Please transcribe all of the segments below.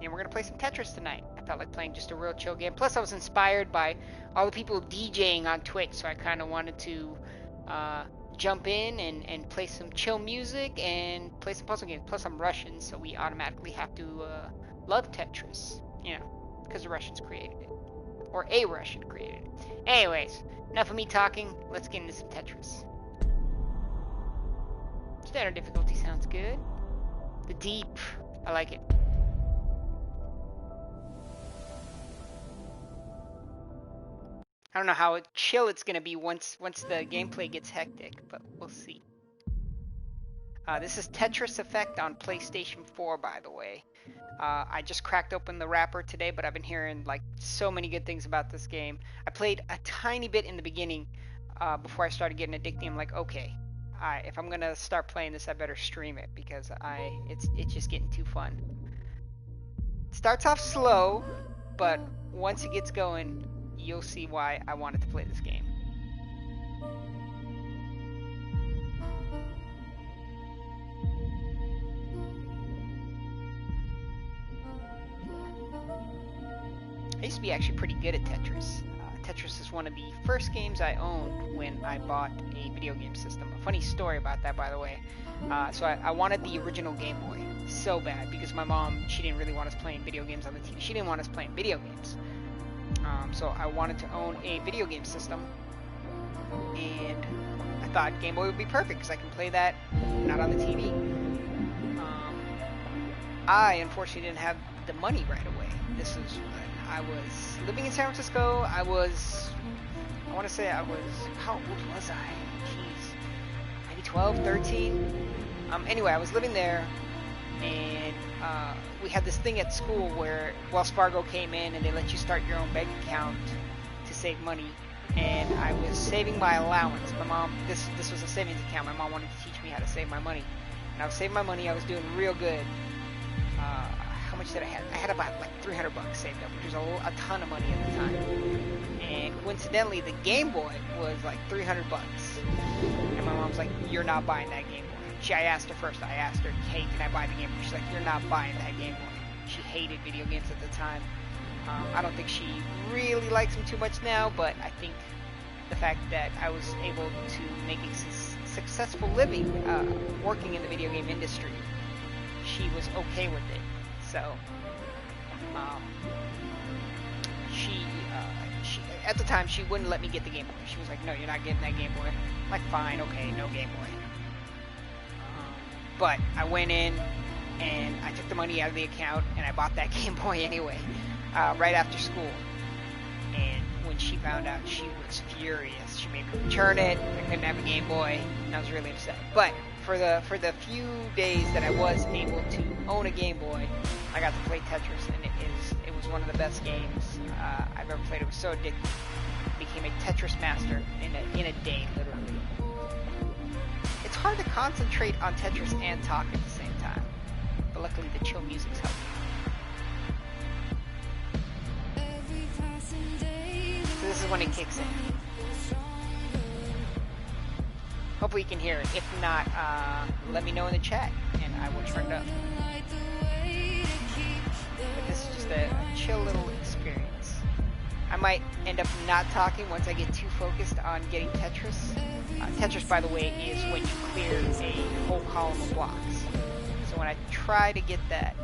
and we're gonna play some Tetris tonight. I felt like playing just a real chill game. Plus, I was inspired by all the people DJing on Twitch, so I kind of wanted to jump in and play some chill music and play some puzzle games. Plus, I'm Russian, so we automatically have to love Tetris, you know, because the Russians created it, or a Russian created it. Anyways, enough of me talking. Let's get into some Tetris. Standard difficulty sounds good. The deep, I like it. I don't know how chill it's gonna be once the gameplay gets hectic, but we'll see. This is Tetris Effect on PlayStation 4, by the way. I just cracked open the wrapper today, but I've been hearing like so many good things about this game. I played a tiny bit in the beginning before I started getting addicted. I'm like, okay, if I'm gonna start playing this, I better stream it because it's just getting too fun. It starts off slow, but once it gets going, you'll see why I wanted to play this game. I used to be actually pretty good at Tetris. Tetris is one of the first games I owned when I bought a video game system. A funny story about that, by the way. So I wanted the original Game Boy so bad because my mom, she didn't really want us playing video games on the TV. She didn't want us playing video games. So I wanted to own a video game system, and I thought Game Boy would be perfect because I can play that not on the TV. I unfortunately didn't have the money right away. This is when I was living in San Francisco. I want to say I was, how old was I? Jeez, maybe 12, 13. Anyway, I was living there, and we had this thing at school where Wells Fargo came in and they let you start your own bank account to save money. And I was saving my allowance. My mom, this was a savings account. My mom wanted to teach me how to save my money, and I was saving my money. I was doing real good. How much did I have? I had about like $300 saved up, which was a ton of money at the time. And coincidentally, the Game Boy was like $300. And my mom's like, "You're not buying that Game Boy." I asked her first. I asked her, "Hey, can I buy the Game Boy?" She's like, "You're not buying that Game Boy." She hated video games at the time. I don't think she really likes them too much now, but I think the fact that I was able to make a successful living working in the video game industry, she was okay with it. So, she at the time she wouldn't let me get the Game Boy. She was like, "No, you're not getting that Game Boy." I'm like, "Fine, okay, no Game Boy." But I went in and I took the money out of the account and I bought that Game Boy anyway, right after school. And when she found out, she was furious. She made me return it. I couldn't have a Game Boy, and I was really upset. But for the few days that I was able to own a Game Boy, I got to play Tetris, and it was one of the best games I've ever played. It was so addictive. I became a Tetris master in a day, literally. It's hard to concentrate on Tetris and talk at the same time, but luckily the chill music's helping. So this is when it kicks in. Hopefully you can hear it. If not, let me know in the chat and I will turn it up. But this is just a chill little experience. I might end up not talking once I get too focused on getting Tetris. Tetris, by the way, is when you clear a whole column of blocks. So when I try to get that,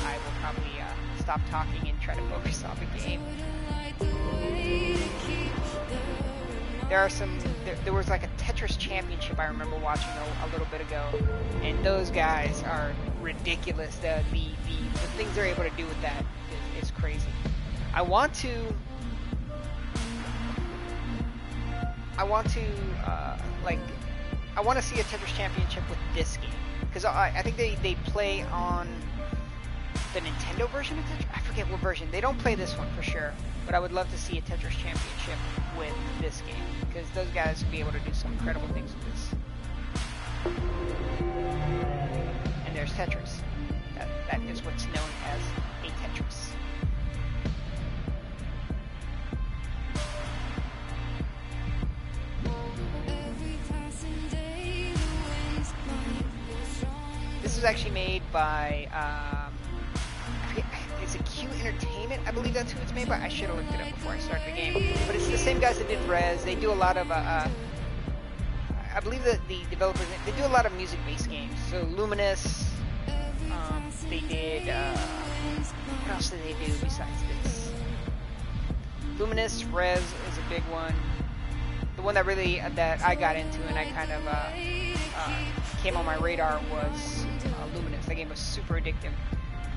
I will probably stop talking and try to focus on the game. There was like a Tetris championship I remember watching a little bit ago, and those guys are ridiculous. The things they're able to do with that is crazy. I want to see a Tetris championship with this game, because I think they play on the Nintendo version of Tetris. I forget what version. They don't play this one for sure, but I would love to see a Tetris championship with this game, because those guys would be able to do some incredible things with this. And there's Tetris. That is what's known as a Tetris. This was actually made by believe that's who it's made by. I should have looked it up before I started the game. But it's the same guys that did Rez. They do a lot of, I believe that the developers, they do a lot of music-based games. So Luminous, they did, what else did they do besides this? Luminous, Rez is a big one. The one that really, that I got into and I kind of came on my radar was Luminous. That game was super addictive.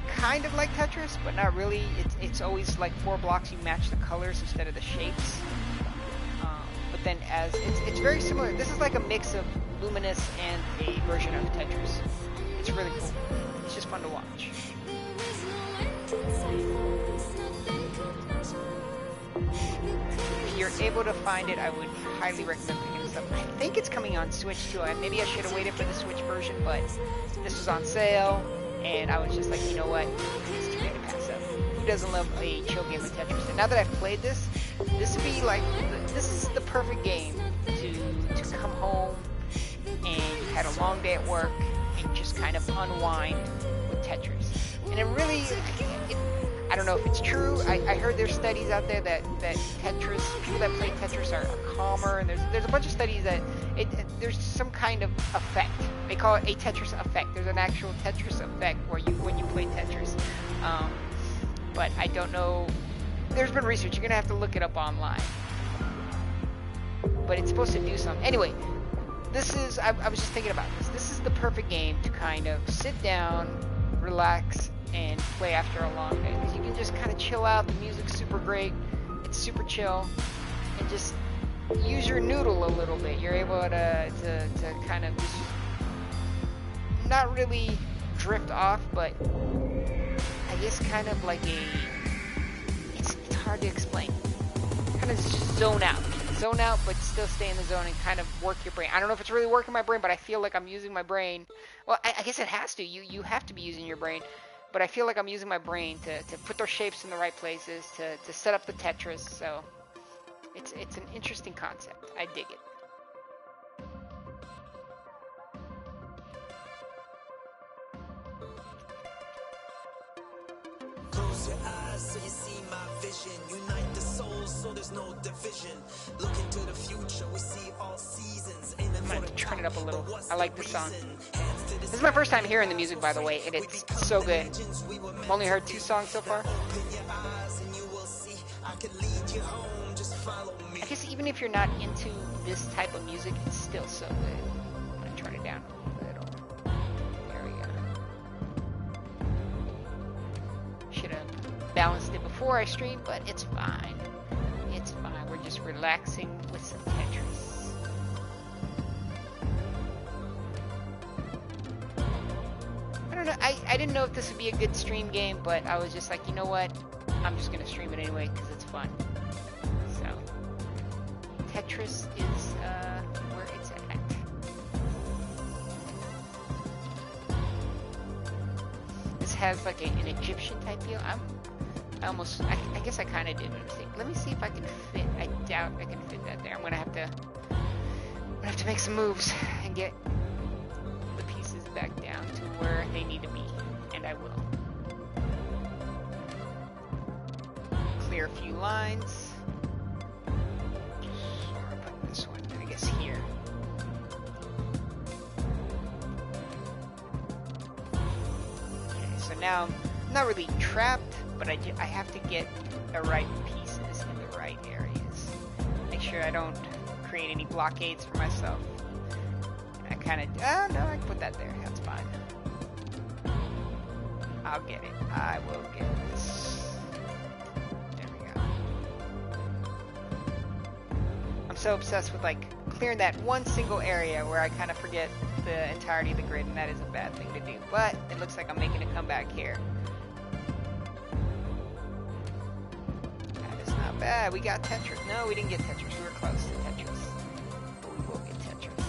Kind of like Tetris, but not really. It's always like 4 blocks, you match the colors instead of the shapes. But then as, it's very similar. This is like a mix of Luminous and a version of Tetris. It's really cool. It's just fun to watch. If you're able to find it, I would highly recommend picking this up. I think it's coming on Switch too. Maybe I should have waited for the Switch version, but this was on sale, and I was just like, you know what, it's too good to pass up. Who doesn't love a chill game of Tetris? And now that I've played this, this would be like, this is the perfect game to come home and you had a long day at work and just kind of unwind with Tetris. And it really, I don't know if it's true. I heard there's studies out there that Tetris, people that play Tetris are calmer, and there's a bunch of studies that there's some kind of effect. They call it a Tetris effect. There's an actual Tetris effect where when you play Tetris. But I don't know. There's been research. You're gonna have to look it up online. But it's supposed to do something. Anyway, this is. I was just thinking about this. This is the perfect game to kind of sit down, relax, and play after a long day, because you can just kind of chill out. The music's super great, it's super chill, and just use your noodle a little bit. You're able to kind of just not really drift off, but I guess kind of like it's hard to explain. Kind of just zone out, but still stay in the zone and kind of work your brain. I don't know if it's really working my brain, but I feel like I'm using my brain. Well, I guess it has to. You have to be using your brain. But I feel like I'm using my brain to put those shapes in the right places, to set up the Tetris, so it's an interesting concept. I dig it. Close your eyes so you see my vision. Unite the souls so there's no division. Look into the future, we see all seasons. I'm gonna turn it up a little. I like this song. This is my first time hearing the music, by the way, and it's so good. I've only heard 2 songs so far. I guess even if you're not into this type of music, it's still so good. I'm gonna turn it down a little. There we go. Should have balanced it before I streamed, but it's fine. It's fine. We're just relaxing with some Tetris. I don't know. I didn't know if this would be a good stream game, but I was just like, you know what? I'm just gonna stream it anyway because it's fun. So Tetris is where it's at. This has like an Egyptian type feel. I guess I kind of did a mistake. Let me see if I can fit. I doubt I can fit that there. I'm gonna have to make some moves and get the pieces back down to where they need to be, and I will. Clear a few lines. Or put this one, I guess, here. Okay, so now I'm not really trapped, but I have to get the right pieces in the right areas. Make sure I don't create any blockades for myself. I kind of, no, I can put that there. That's fine. I'll get it. I will get this. There we go. I'm so obsessed with like clearing that one single area where I kind of forget the entirety of the grid, and that is a bad thing to do. But it looks like I'm making a comeback here. That is not bad. We got Tetris. No, we didn't get Tetris. We were close to Tetris. But we will get Tetris.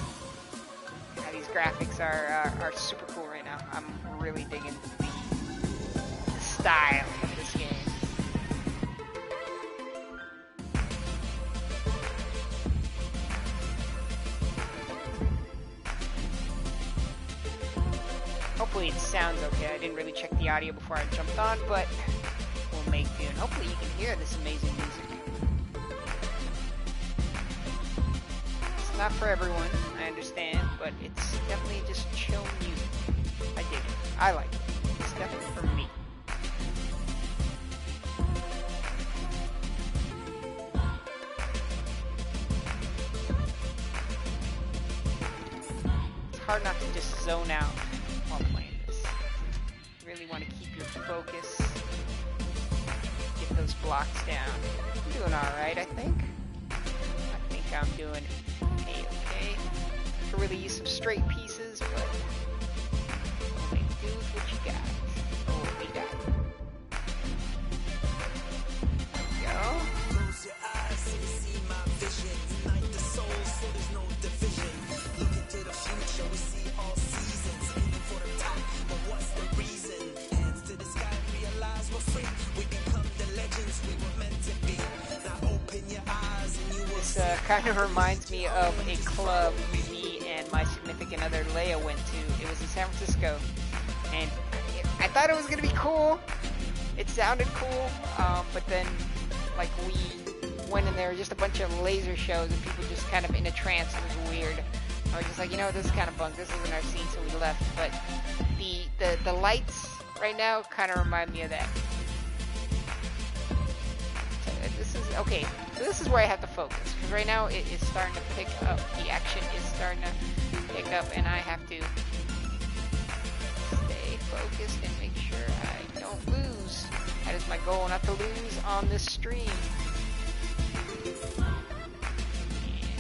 Now these graphics are super cool right now. I'm really digging the style of this game. Hopefully it sounds okay. I didn't really check the audio before I jumped on, but we'll make make to you, and hopefully you can hear this amazing music. It's not for everyone, I understand, but it's definitely just chill music. I dig it. I like it. It's definitely for me. It's hard not to just zone out while playing this. You really want to keep your focus. Get those blocks down. I'm doing alright, I think. I think I'm doing okay. Could really use some straight pieces, but make do with what you got. Oh, what we got. There we go. Close your eyes so you see my vision. Unite the soul so there's no division. Look into the future, we see all seasons. Aiming for the top, but what's the reason? Hands to the sky, realize we're free. We become the legends we were meant to be. Now open your eyes and you will see. This kind of reminds me of a club me and my significant other Leia went to. It was in San Francisco, and I thought it was gonna be cool. It sounded cool, but then like we went in there, just a bunch of laser shows and people just kind of in a trance. It was weird. I was just like, you know, this is kind of bunk. This isn't our scene, so we left. But the lights right now kind of remind me of that. This is okay. So this is where I have to focus, because right now it is starting to pick up. The action is starting to pick up, and I have to stay focused and make sure I don't lose. That is my goal, not to lose on this stream.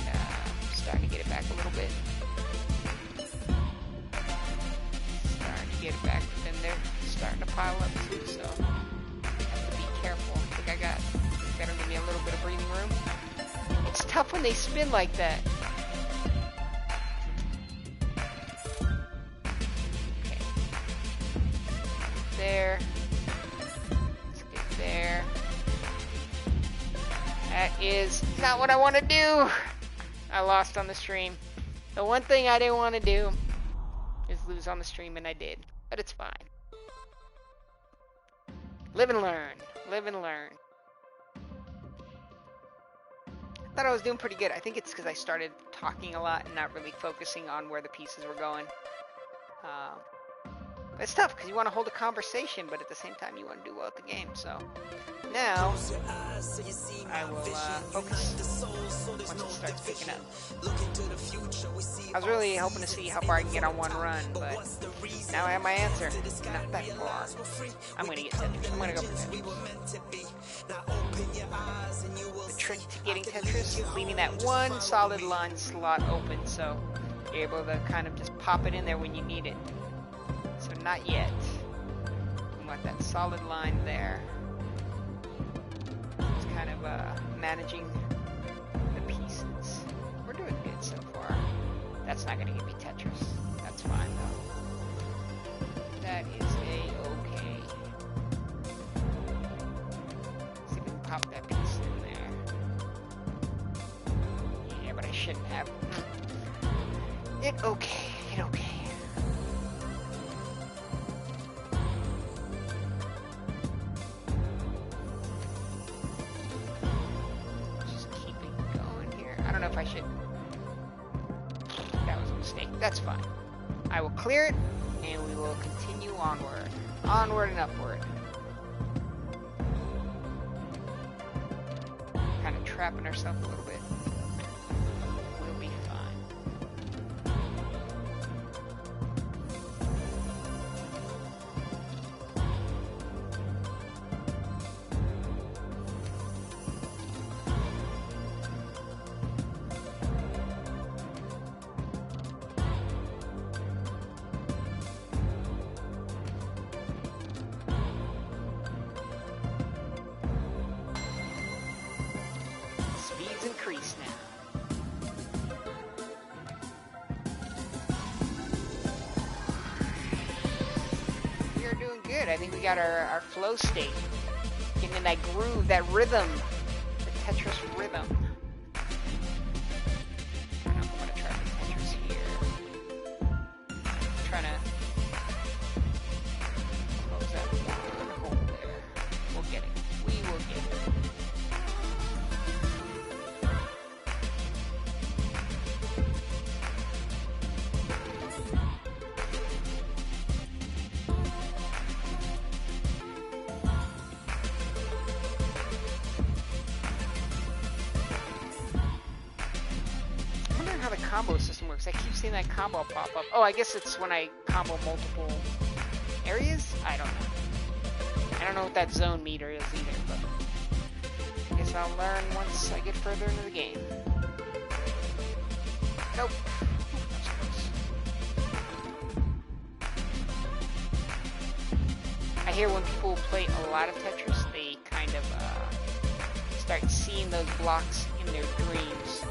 And I'm starting to get it back a little bit. Starting to get it back, but then they're starting to pile up too, so I have to be careful. I think I got. That'll give me a little bit of breathing room. It's tough when they spin like that. Okay. There. Let's get there. That is not what I want to do. I lost on the stream. The one thing I didn't want to do is lose on the stream, and I did. But it's fine. Live and learn. Live and learn. I thought I was doing pretty good. I think it's because I started talking a lot and not really focusing on where the pieces were going. It's tough because you want to hold a conversation, but at the same time you want to do well at the game. So now I will focus once it starts picking up. I was really hoping to see how far I can get on one run, but now I have my answer. Not that far. I'm going to get Tetris. I'm going to go for Tetris. The trick to getting Tetris is leaving that one solid line slot open, so you're able to kind of just pop it in there when you need it. So not yet. I want that solid line there. It's kind of managing the pieces. We're doing good so far. That's not going to give me Tetris. That's fine though. That is a-okay. See if we can pop that piece in there. Yeah, but I shouldn't have. It okay. It okay. I don't know if I should. That was a mistake. That's fine. I will clear it, and we will continue onward. Onward and upward. Kind of trapping ourselves a little bit. We'll be fine. Increase now. We are doing good. I think we got our flow state. Getting in that groove, that rhythm. The Tetris rhythm. I'm going to try the Tetris here. I'm trying to close that one hole there. We'll get it. how the combo system works. I keep seeing that combo pop up. Oh, I guess it's when I combo multiple areas? I don't know. I don't know what that zone meter is either, but I guess I'll learn once I get further into the game. Nope. I hear when people play a lot of Tetris, they kind of start seeing those blocks in their dreams.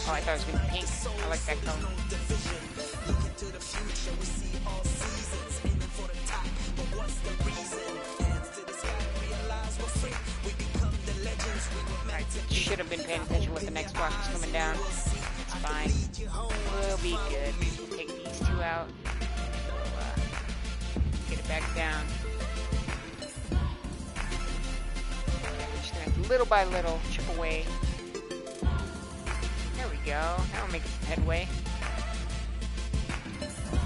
Oh, I thought it was going to be pink. I like that color. I should have been paying attention with the next block was coming down. It's fine. We'll be good. We'll take these two out. We'll get it back down. We're just going to have to little by little chip away. There we go. Now we're making some headway.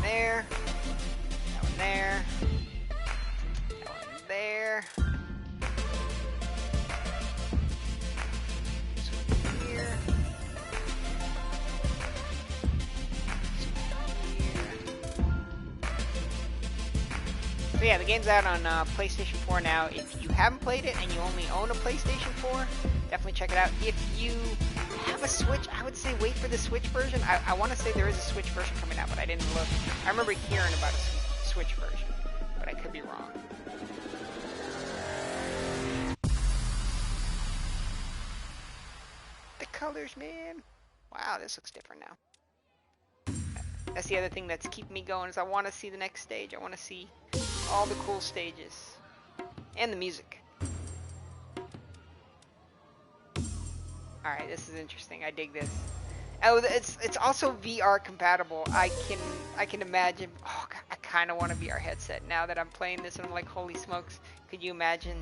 There. That one there. That one there. This one here. This one here. So yeah, the game's out on PlayStation 4 now. If you haven't played it and you only own a PlayStation 4, definitely check it out. If you have a Switch, I would say wait for the Switch version. I want to say there is a Switch version coming out, but I didn't look. I remember hearing about a Switch version, but I could be wrong. The colors, man. Wow, this looks different now. That's the other thing that's keeping me going is I want to see the next stage. I want to see all the cool stages and the music. Alright, this is interesting. I dig this. Oh, it's also VR compatible. I can imagine. Oh, God, I kind of want a VR headset now that I'm playing this, and I'm like, holy smokes! Could you imagine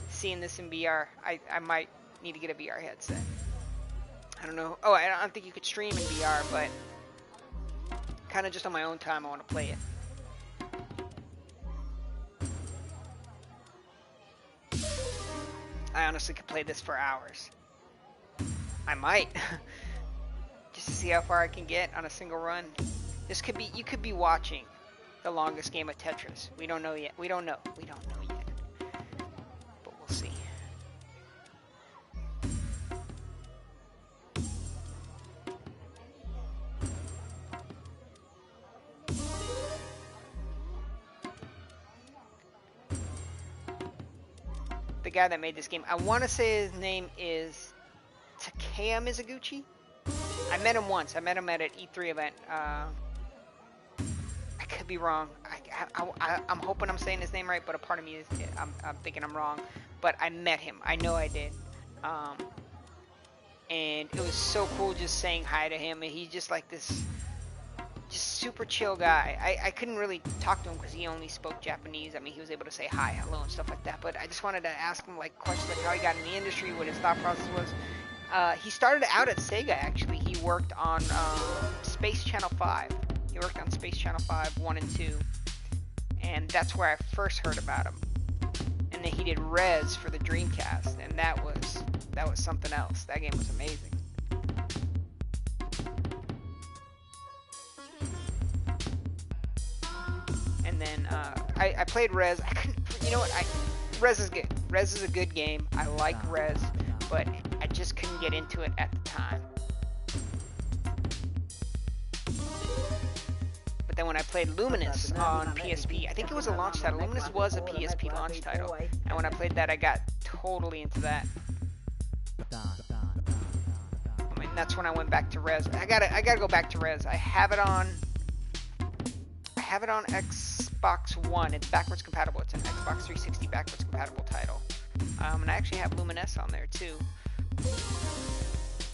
seeing this in VR? I might need to get a VR headset. I don't know. Oh, I don't think you could stream in VR, but kind of just on my own time, I want to play it. I honestly could play this for hours. I might. Just to see how far I can get on a single run. This could be, you could be watching the longest game of Tetris. We don't know yet. We don't know. We don't know yet. But we'll see. The guy that made this game, I want to say his name is Takaya Mizuguchi. I met him once. I met him at an E3 event. I could be wrong. I'm hoping I'm saying his name right, but a part of me is I'm thinking I'm wrong. But I met him. I know I did. And it was so cool just saying hi to him. And he's just like this, just super chill guy. I couldn't really talk to him because he only spoke Japanese. I mean, he was able to say hi, hello, and stuff like that. But I just wanted to ask him like questions like how he got in the industry, what his thought process was. He started out at Sega, actually. He worked on Space Channel 5. He worked on Space Channel 5, 1 and 2. And that's where I first heard about him. And then he did Rez for the Dreamcast, and that was something else. That game was amazing. And then I played Rez. I couldn't, you know what? Rez is good. Rez is a good game. I like Rez, but I just couldn't get into it at the time. But then when I played Luminous on PSP, I think it was a launch title. Luminous was a PSP launch title, and when I played that, I got totally into that. I mean, that's when I went back to Rez. I gotta go back to Rez. I have it on Xbox One. It's backwards compatible. It's an Xbox 360 backwards compatible title. And I actually have Luminous on there too.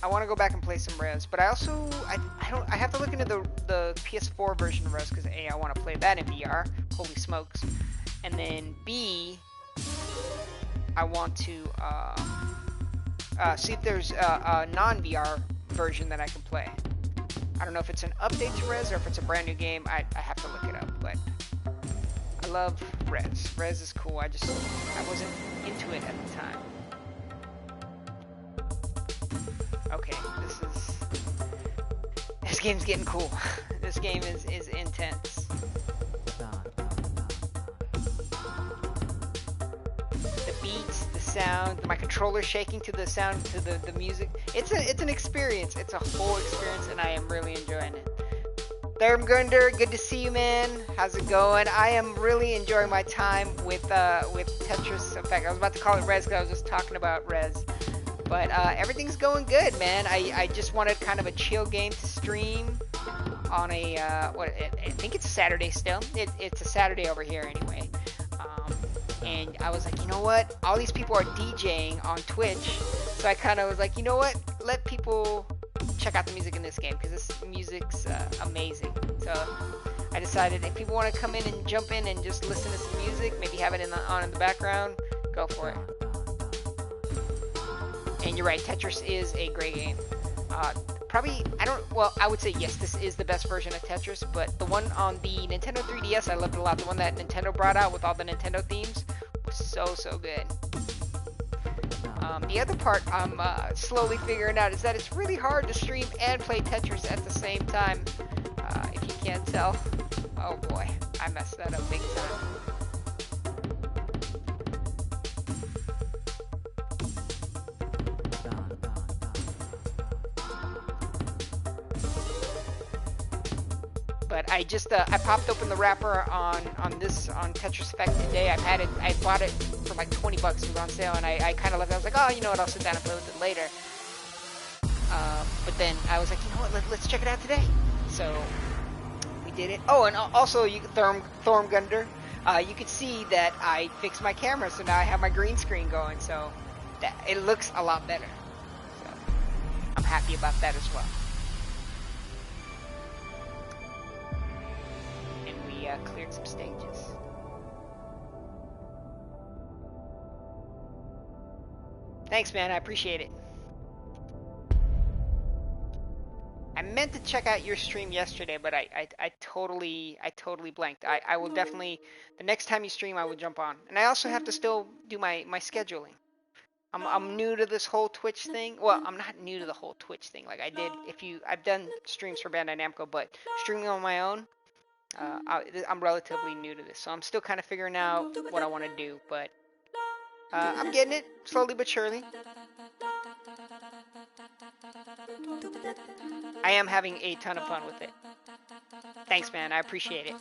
I want to go back and play some Res, but I also I have to look into the PS4 version of Res because A, I want to play that in VR. Holy smokes! And then B, I want to see if there's a non-VR version that I can play. I don't know if it's an update to Res or if it's a brand new game. I have to look it up, but I love Res. Res is cool. I wasn't into it at the time. Okay, this game's getting cool. This game is intense. The beats, the sound, my controller shaking to the sound, to the music. It's an experience. It's a whole experience, and I am really enjoying it. Thermgunder, good to see you, man. How's it going? I am really enjoying my time with Tetris Effect. I was about to call it Res because I was just talking about Res. But everything's going good, man. I just wanted kind of a chill game to stream on a, I think it's a Saturday still. It's a Saturday over here anyway. And I was like, you know what? All these people are DJing on Twitch. So I kind of was like, you know what? Let people check out the music in this game because this music's amazing. So I decided if people want to come in and jump in and just listen to some music, maybe have it on in the background, go for it. And you're right, Tetris is a great game. Probably, I would say yes, this is the best version of Tetris, but the one on the Nintendo 3DS, I loved it a lot. The one that Nintendo brought out with all the Nintendo themes was so good. The other part I'm slowly figuring out is that it's really hard to stream and play Tetris at the same time. If you can't tell. Oh boy, I messed that up big time. But I just I popped open the wrapper on Tetris Effect today. I bought it for like $20. It was on sale, and I kind of left it. I was like, oh, you know what? I'll sit down and play with it later. But then I was like, you know what? Let's check it out today. So we did it. Oh, and also Thormgunder, you could see that I fixed my camera, so now I have my green screen going. So that it looks a lot better. So I'm happy about that as well. Cleared some stages. Thanks, man. I appreciate it. I meant to check out your stream yesterday, but I totally blanked. I will definitely, the next time you stream, I will jump on. And I also have to still do my scheduling. I'm new to this whole Twitch thing. Well, I'm not new to the whole Twitch thing. Like I've done streams for Bandai Namco, but streaming on my own, I'm relatively new to this, so I'm still kind of figuring out what I want to do, but I'm getting it slowly but surely. I am having a ton of fun with it. Thanks, man. I appreciate it.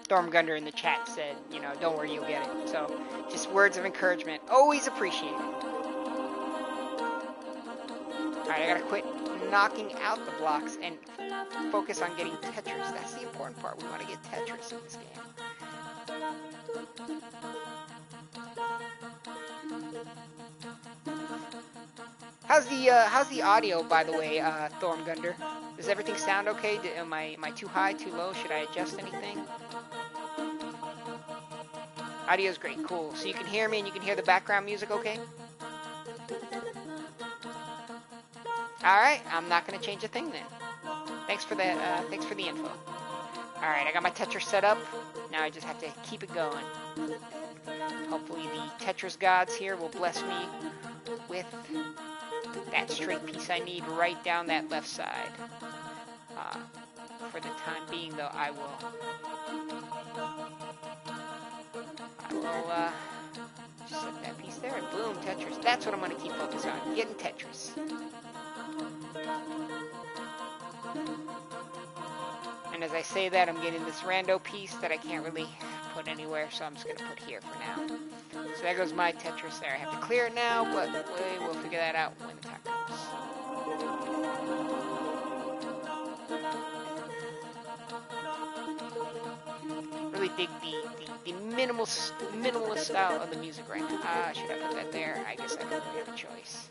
Stormgunder in the chat said, you know, don't worry, you'll get it. So, just words of encouragement. Always appreciate it. Alright, I gotta quit knocking out the blocks and focus on getting Tetris. That's the important part. We want to get Tetris in this game. How's the audio, by the way, Thormgunder? Does everything sound okay? Am I too high, too low? Should I adjust anything? Audio's great, cool. So you can hear me and you can hear the background music okay? Alright, I'm not gonna change a thing then. Thanks for the info. Alright, I got my Tetris set up. Now I just have to keep it going. Hopefully the Tetris gods here will bless me with that straight piece I need right down that left side. For the time being though, I will just set that piece there and boom, Tetris. That's what I'm gonna keep focused on, getting Tetris. And as I say that, I'm getting this rando piece that I can't really put anywhere, so I'm just going to put here for now. So there goes my Tetris there. I have to clear it now, but we'll figure that out when the time comes. Really really dig the minimalist style of the music right now. Should I put that there? I guess I don't really have a choice.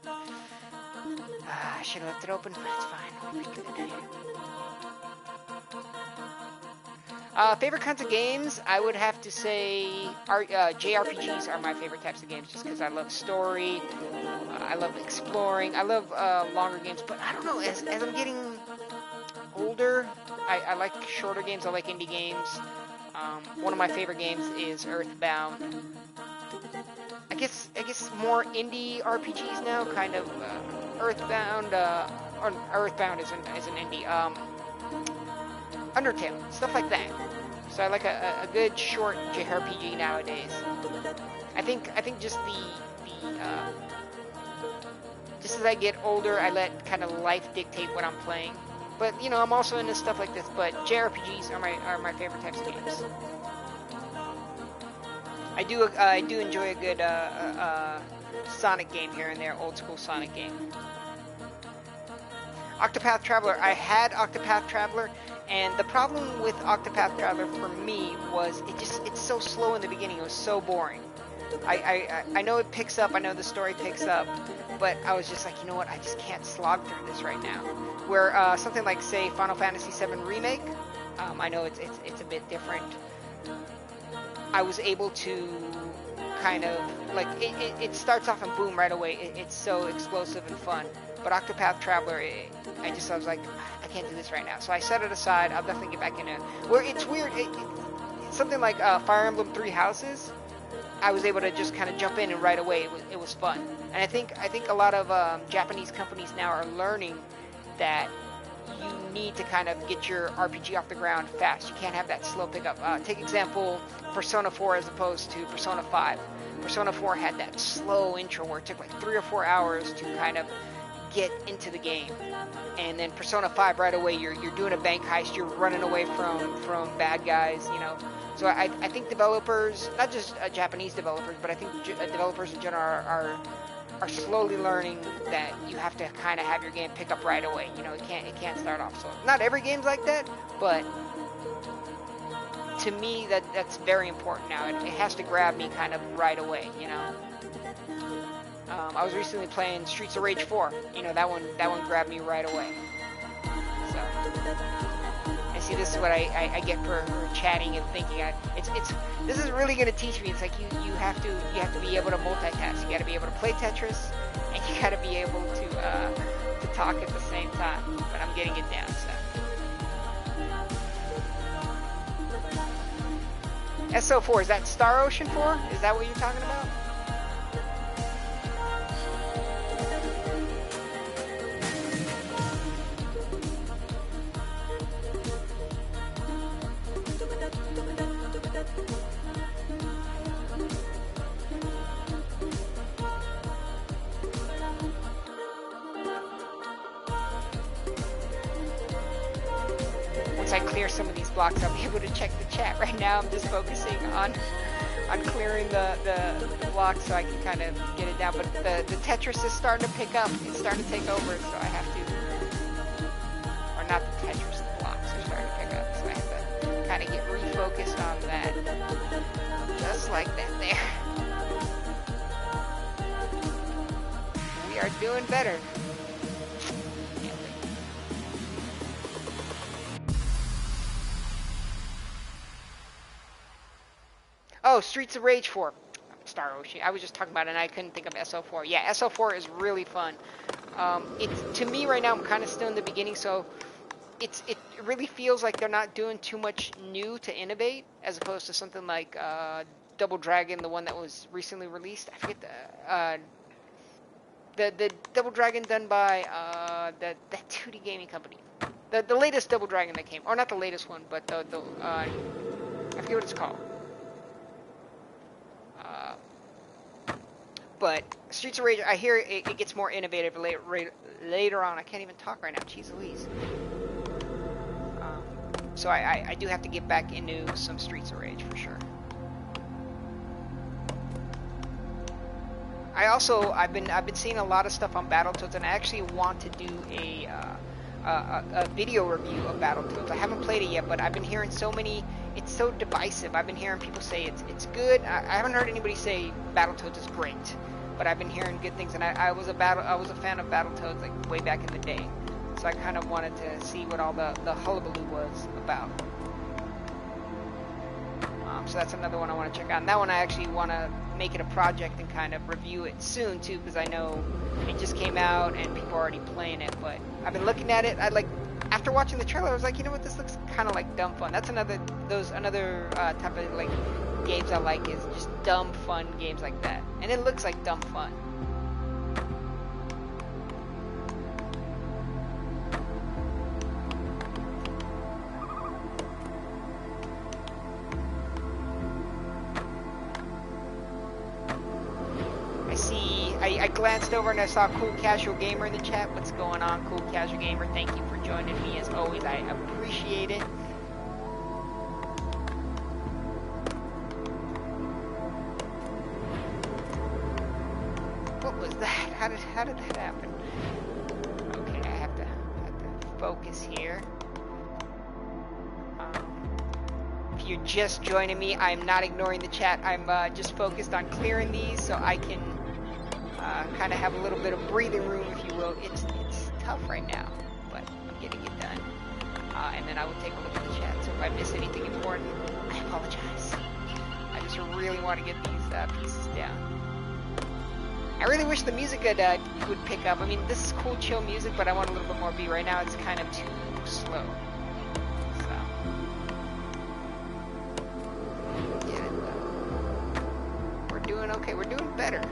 I should have left it open, but it's fine. We'll be good. Favorite kinds of games, I would have to say JRPGs are my favorite types of games just because I love story, I love exploring, I love longer games, but I don't know, as I'm getting older, I like shorter games, I like indie games. One of my favorite games is Earthbound. I guess more indie RPGs now, kind of Earthbound, or Earthbound is an indie. Undertale, stuff like that. So I like a good short JRPG nowadays. I think just just as I get older, I let kind of life dictate what I'm playing. But you know, I'm also into stuff like this. But JRPGs are my favorite types of games. I do enjoy a good Sonic game here and there, old school Sonic game. Octopath Traveler. I had Octopath Traveler. And the problem with Octopath Traveler for me was it's so slow in the beginning. It was so boring. I know it picks up. I know the story picks up, but I was just like, you know what? I just can't slog through this right now. Where something like, say, Final Fantasy VII Remake, I know it's a bit different. I was able to kind of like it starts off and boom right away. It's so explosive and fun. But Octopath Traveler, I was like, I can't do this right now. So I set it aside. I'll definitely get back into it. Where it's weird, something like Fire Emblem Three Houses, I was able to just kind of jump in and right away. It was fun. And I think a lot of Japanese companies now are learning that you need to kind of get your RPG off the ground fast. You can't have that slow pickup. Take example, Persona 4 as opposed to Persona 5. Persona 4 had that slow intro where it took like 3 or 4 hours to kind of get into the game, and then Persona 5 right away you're doing a bank heist, you're running away from bad guys, you know. So I think developers, not just Japanese developers, but I think developers in general are slowly learning that you have to kind of have your game pick up right away. You know, it can't start off slow. Not every game's like that, but to me that's very important now. It has to grab me kind of right away, you know. I was recently playing Streets of Rage 4. You know, that one grabbed me right away. So, and see, this is what I get for chatting and thinking. This is really going to teach me. It's like you have to be able to multitask. You got to be able to play Tetris, and you got to be able to talk at the same time. But I'm getting it down. So, SO4, is that Star Ocean 4? Is that what you're talking about? I clear some of these blocks, I'll be able to check the chat. Right now I'm just focusing on clearing the blocks so I can kind of get it down, but the Tetris is starting to pick up. It's starting to take over, so I have to, or not the Tetris, the blocks are starting to pick up, so I have to kind of get refocused on that. Just like that there. We are doing better. Oh, Streets of Rage 4. Star Ocean. I was just talking about it and I couldn't think of SO4. Yeah, SO4 is really fun. To me right now, I'm kind of still in the beginning, so it really feels like they're not doing too much new to innovate, as opposed to something like Double Dragon, the one that was recently released. I forget the Double Dragon done by that 2D gaming company. The latest Double Dragon that came, or not the latest one, but the I forget what it's called. But Streets of Rage, I hear it gets more innovative later on. I can't even talk right now. Jeez Louise. So I do have to get back into some Streets of Rage for sure. I've been seeing a lot of stuff on Battletoads, and I actually want to do a a video review of Battletoads. I haven't played it yet, but I've been hearing so many. It's so divisive. I've been hearing people say it's good. I haven't heard anybody say Battletoads is great, but I've been hearing good things. And I was a fan of Battletoads like way back in the day, so I kind of wanted to see what all the hullabaloo was about. So that's another one I want to check out. And that one I actually want to make it a project and kind of review it soon too, because I know it just came out and people are already playing it. But I've been looking at it. After watching the trailer, I was like, you know what, this looks kind of like dumb fun. That's another type of like games I like, is just dumb fun games like that. And it looks like dumb fun. I glanced over and I saw Cool Casual Gamer in the chat. What's going on, Cool Casual Gamer? Thank you for joining me as always. I appreciate it. What was that? How did that happen? Okay, I have to focus here. If you're just joining me, I'm not ignoring the chat. I'm just focused on clearing these so I can kind of have a little bit of breathing room, if you will. It's tough right now, but I'm getting it done. And then I will take a look at the chat. So if I miss anything important, I apologize. I just really want to get these pieces down. I really wish the music would pick up. I mean, this is cool, chill music, but I want a little bit more beat. Right now, it's kind of too slow. So, yeah, we're doing okay. We're doing better.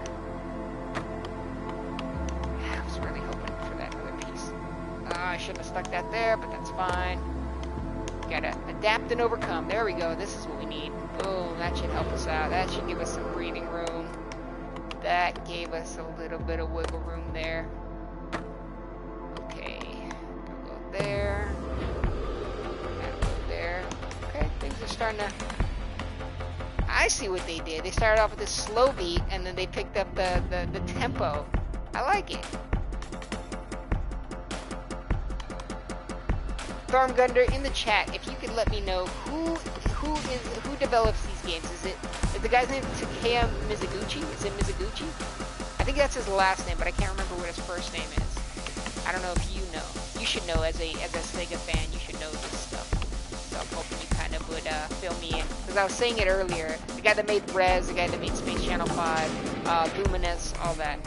Really hoping for that other piece. I shouldn't have stuck that there, but that's fine. Gotta adapt and overcome. There we go. This is what we need. Boom. That should help us out. That should give us some breathing room. That gave us a little bit of wiggle room there. Okay. We'll go there. And go there. Okay. Things are starting to... I see what they did. They started off with this slow beat, and then they picked up the tempo. I like it. Thormgunder, in the chat, if you could let me know who develops these games. Is the guy's name Takeya Mizuguchi? Is it Mizuguchi? I think that's his last name, but I can't remember what his first name is. I don't know if you know. You should know, as a Sega fan, you should know this stuff. So I'm hoping you kind of would fill me in. Because I was saying it earlier, the guy that made Rez, the guy that made Space Channel 5, Luminous, all that.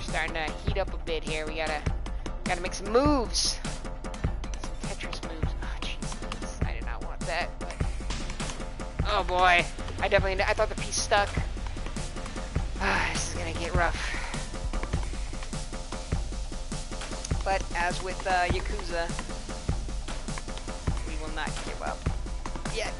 Starting to heat up a bit here. We gotta make some moves. Some Tetris moves. Oh jeez, I did not want that. But oh boy, I thought the piece stuck. This is gonna get rough. But as with Yakuza, we will not give up yet.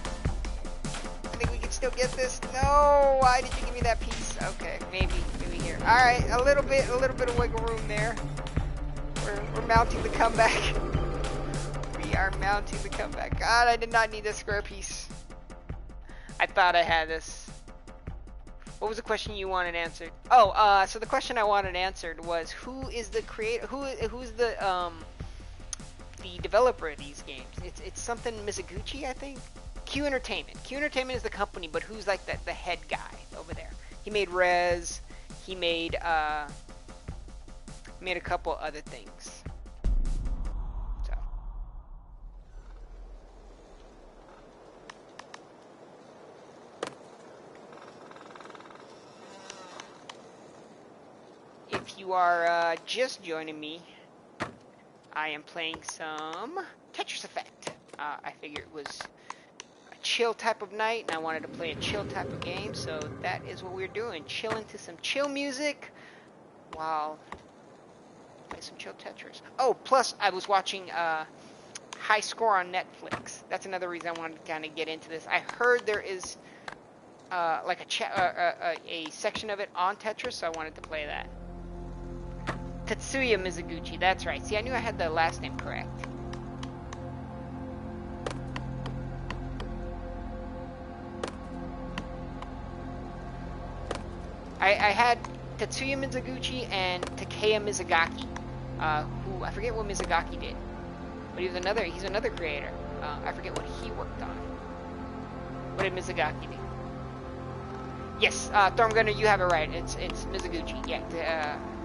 I think we can still get this. No, why did you give me that piece? Okay, maybe here. All right, a little bit of wiggle room there. We're mounting the comeback. We are mounting the comeback. God, I did not need this square piece. I thought I had this. What was the question you wanted answered? Oh, so the question I wanted answered was, who is the creator? Who's the developer of these games? It's something Mizuguchi, I think. Q Entertainment. Q Entertainment is the company, but who's like the head guy over there? He made Rez. He made a couple other things. So if you are just joining me, I am playing some Tetris Effect. I figured it was chill type of night, and I wanted to play a chill type of game, so that is what we're doing. Chilling to some chill music while play some chill Tetris. Oh, plus I was watching High Score on Netflix. That's another reason I wanted to kind of get into this. I heard there is like a section of it on Tetris, so I wanted to play that. Tetsuya Mizuguchi, that's right. See, I knew I had the last name correct. I had Tetsuya Mizuguchi and Takeya Mizugaki, who I forget what Mizugaki did, but he's another creator. I forget what he worked on. What did Mizugaki do? Yes, Thormgunner, you have it right. It's Mizuguchi. Yeah,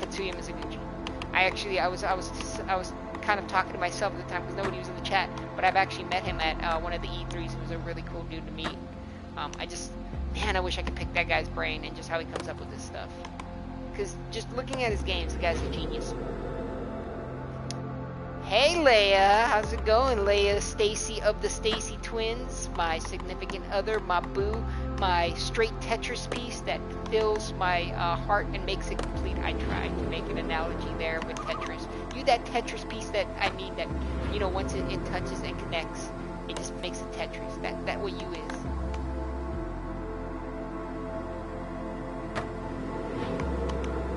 Tetsuya Mizuguchi. I was kind of talking to myself at the time because nobody was in the chat, but I've actually met him at one of the E3s. He was a really cool dude to meet. Man, I wish I could pick that guy's brain and just how he comes up with this stuff. Because just looking at his games, the guy's a genius. Hey Leia, how's it going? Leia Stacy of the Stacy Twins, my significant other, my boo, my straight Tetris piece that fills my heart and makes it complete. I tried to make an analogy there with Tetris. You that Tetris piece that I need that, you know, once it touches and connects, it just makes it Tetris. That what you is.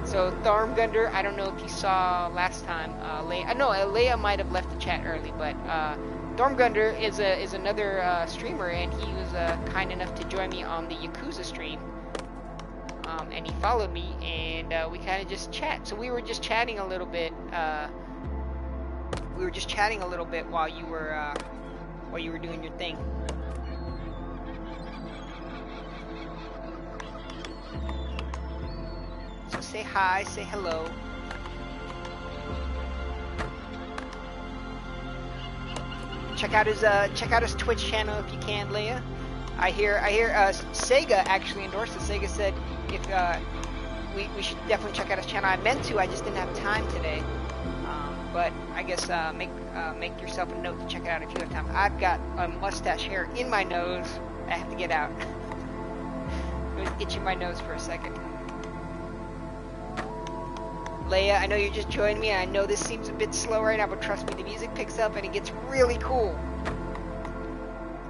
So Thormgunder, I don't know if you saw last time, Leia might have left the chat early, but Thormgunder is another streamer, and he was kind enough to join me on the Yakuza stream, and he followed me, and we kind of just chat. So we were just chatting a little bit. While you were doing your thing. So say hi, say hello. Check out his Twitch channel if you can, Leia. I hear Sega actually endorsed it. Sega said if we should definitely check out his channel. I meant to, I just didn't have time today. But I guess make yourself a note to check it out if you have time. I've got a mustache hair in my nose. I have to get out. It was itching my nose for a second. Leia, I know you just joined me, and I know this seems a bit slow right now, but trust me, the music picks up and it gets really cool.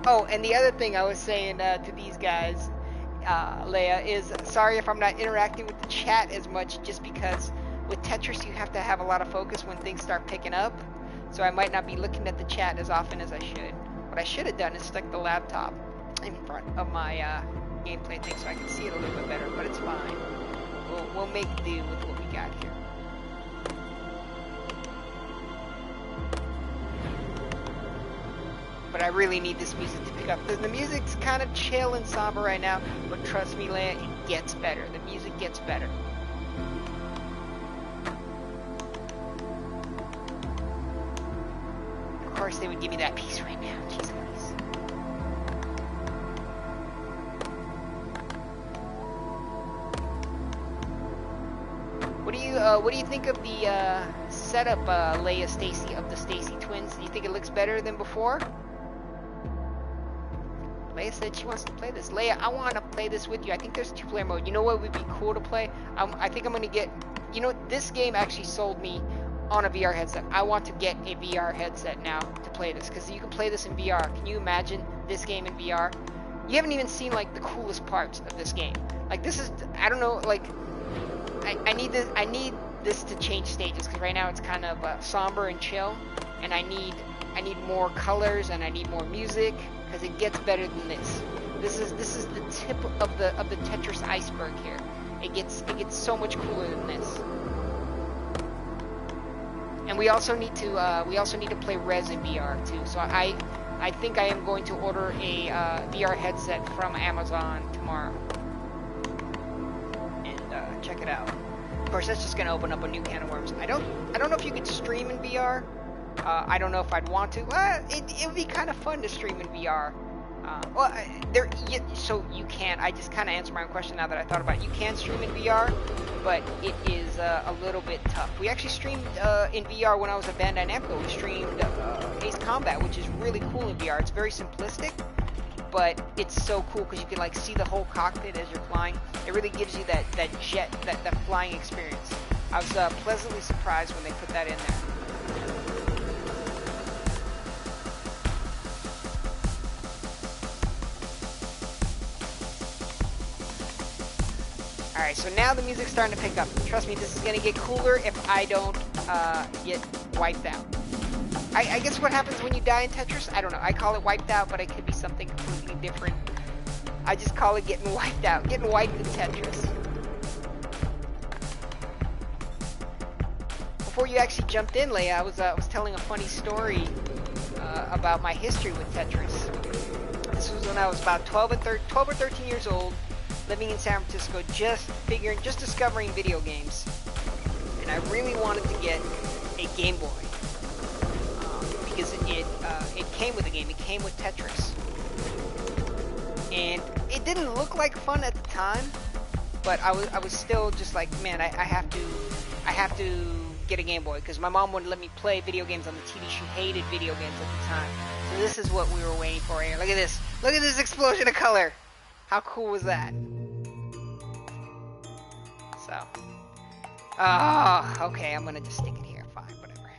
Oh, and the other thing I was saying to these guys, Leia, is sorry if I'm not interacting with the chat as much, just because with Tetris you have to have a lot of focus when things start picking up, so I might not be looking at the chat as often as I should. What I should have done is stuck the laptop in front of my gameplay thing so I can see it a little bit better, but it's fine. We'll make do with what we got here. But I really need this music to pick up, because the music's kind of chill and somber right now, but trust me, Leia, it gets better. The music gets better. Of course they would give me that piece right now. Jeez Louise. What do you think of the setup, Leia Stacy of the Stacy Twins? Do you think it looks better than before? Leia said she wants to play this. Leia, I want to play this with you. I think there's a two-player mode. You know what would be cool to play? I think I'm going to get... You know, this game actually sold me on a VR headset. I want to get a VR headset now to play this, because you can play this in VR. Can you imagine this game in VR? You haven't even seen, like, the coolest parts of this game. Like, this is... I don't know, like... I need this to change stages, because right now it's kind of somber and chill, and I need more colors, and I need more music, because it gets better than this. This is the tip of the Tetris iceberg here. It gets so much cooler than this. And we also need to play Res in VR too. So I think I am going to order a VR headset from Amazon tomorrow and check it out. Of course, that's just going to open up a new can of worms. I don't know if you could stream in VR. I don't know if I'd want to. It would be kind of fun to stream in VR. So you can. I just kind of answered my own question now that I thought about it. You can stream in VR, but it is a little bit tough. We actually streamed in VR when I was at Bandai Namco. We streamed Ace Combat, which is really cool in VR. It's very simplistic, but it's so cool because you can like see the whole cockpit as you're flying. It really gives you that jet, that flying experience. I was pleasantly surprised when they put that in there. Alright, so now the music's starting to pick up. Trust me, this is going to get cooler if I don't get wiped out. I guess what happens when you die in Tetris? I don't know. I call it wiped out, but it could be something completely different. I just call it getting wiped out. Getting wiped in Tetris. before you actually jumped in, Leia, I was telling a funny story about my history with Tetris. This was when I was about 12 or 13 years old, living in San Francisco, just discovering video games, and I really wanted to get a Game Boy because it came with a game. It came with Tetris, and it didn't look like fun at the time, but I was still just like, man, I have to get a Game Boy because my mom wouldn't let me play video games on the TV. She hated video games at the time. So this is what we were waiting for here. Look at this. Look at this explosion of color. How cool was that? So. Oh, okay. I'm going to just stick it here. Fine, whatever.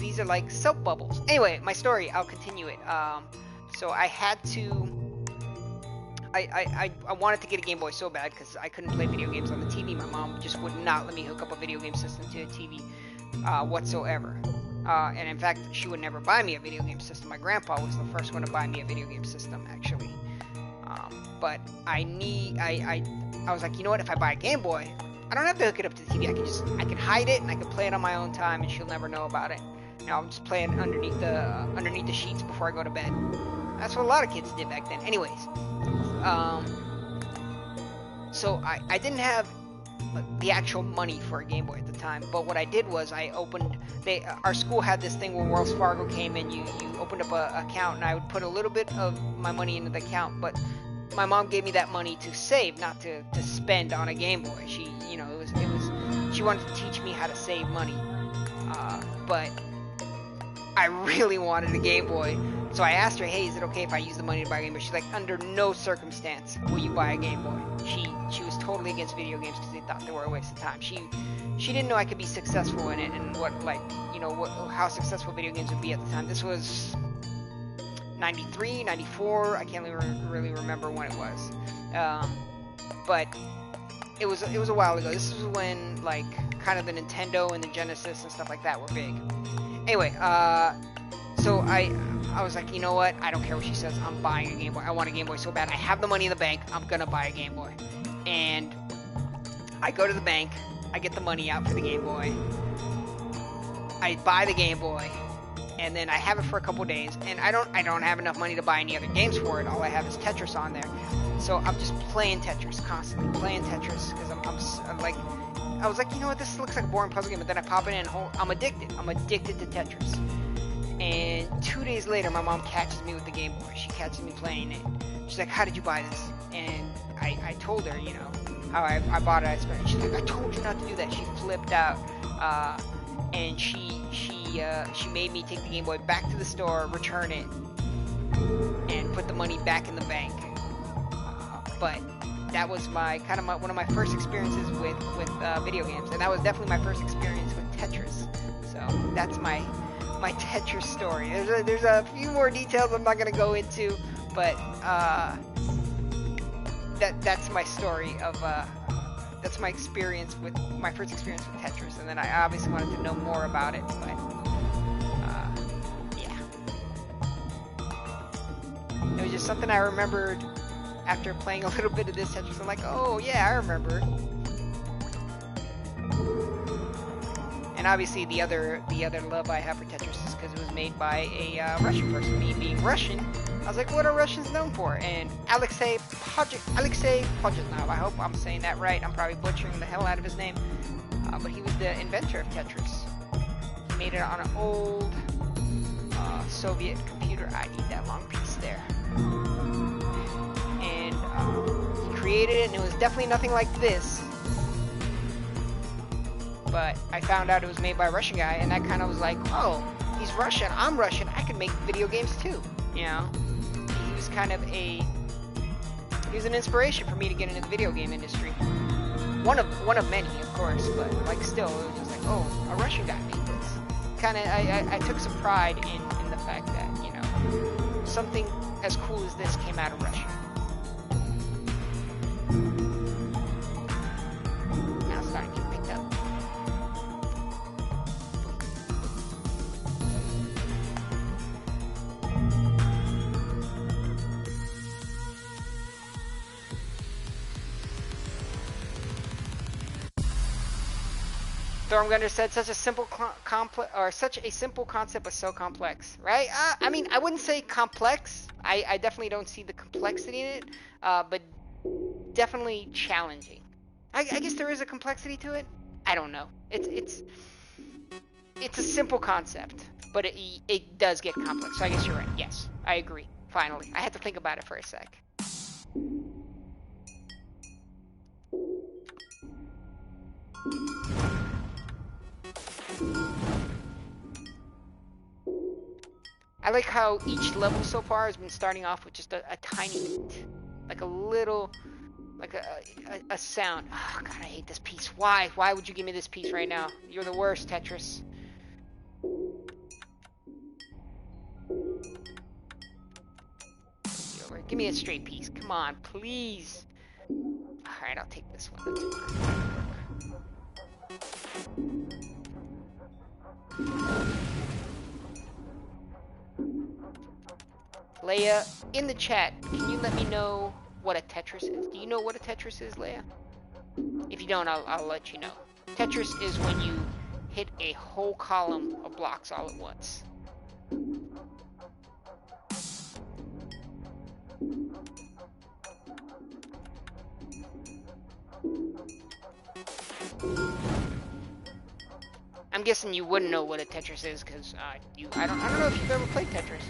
These are like soap bubbles. Anyway, my story. I'll continue it. So I had to... I wanted to get a Game Boy so bad because I couldn't play video games on the TV. My mom just would not let me hook up a video game system to a TV whatsoever. And in fact, she would never buy me a video game system. My grandpa was the first one to buy me a video game system, actually. But I was like, you know what? If I buy a Game Boy, I don't have to hook it up to the TV. I can hide it and I can play it on my own time, and she'll never know about it. You know, I'm just playing underneath the sheets before I go to bed. That's what a lot of kids did back then. Anyways. So I didn't have the actual money for a Game Boy at the time, but what I did was I opened, our school had this thing where Wells Fargo came in, you opened up an account, and I would put a little bit of my money into the account, but my mom gave me that money to save, not to spend on a Game Boy. She, you know, she wanted to teach me how to save money, but I really wanted a Game Boy. So I asked her, hey, is it okay if I use the money to buy a Game Boy? She's like, under no circumstance will you buy a Game Boy. She was totally against video games because they thought they were a waste of time. She didn't know I could be successful in it and how successful video games would be at the time. This was 93, 94, I can't really remember when it was. But it was a while ago. This was when like kind of the Nintendo and the Genesis and stuff like that were big. Anyway, so I was like, you know what? I don't care what she says. I'm buying a Game Boy. I want a Game Boy so bad. I have the money in the bank. I'm gonna buy a Game Boy. And I go to the bank. I get the money out for the Game Boy. I buy the Game Boy, and then I have it for a couple days. And I don't have enough money to buy any other games for it. All I have is Tetris on there. So I'm just playing Tetris, constantly playing Tetris because I'm like, I was like, you know what? This looks like a boring puzzle game. But then I pop it in, and I'm addicted. I'm addicted to Tetris. And 2 days later, my mom catches me with the Game Boy. She catches me playing it. She's like, how did you buy this? And I told her, you know, how I bought it. I spent it. She's like, I told you not to do that. She flipped out. And she made me take the Game Boy back to the store, return it, and put the money back in the bank. But that was one of my first experiences with video games. And that was definitely my first experience with Tetris. So that's my Tetris story. There's a few more details I'm not going to go into, but that's my story of that's my experience with my first experience with Tetris, and then I obviously wanted to know more about it, but yeah, it was just something I remembered after playing a little bit of this Tetris. I'm like, oh yeah, I remember. And obviously the other love I have for Tetris is because it was made by a Russian person. Me being Russian, I was like, what are Russians known for? And Alexei Pajitnov, I hope I'm saying that right. I'm probably butchering the hell out of his name. But he was the inventor of Tetris. He made it on an old Soviet computer. I need that long piece there. And he created it, and it was definitely nothing like this. But I found out it was made by a Russian guy, and that kind of was like, oh, he's Russian, I'm Russian, I can make video games too, you know? He was kind of he was an inspiration for me to get into the video game industry. One of many, of course, but like still, it was just like, oh, a Russian guy made this. Kind of, I took some pride in the fact that, you know, something as cool as this came out of Russia. Now it's starting to get picked up. Thormgunder said such a simple such a simple concept but so complex, right? I mean, I wouldn't say complex. I definitely don't see the complexity in it, but definitely challenging. I guess there is a complexity to it. I don't know. It's a simple concept, but it does get complex. So I guess you're right. Yes, I agree. Finally, I had to think about it for a sec. I like how each level so far has been starting off with just a tiny, like a little, like a sound. Oh god, I hate this piece. Why? Why would you give me this piece right now? You're the worst, Tetris. Give me a straight piece. Come on, please. Alright, I'll take this one. Leia, in the chat, can you let me know what a Tetris is? Do you know what a Tetris is, Leia? If you don't, I'll let you know. Tetris is when you hit a whole column of blocks all at once. I'm guessing you wouldn't know what a Tetris is because I don't know if you've ever played Tetris.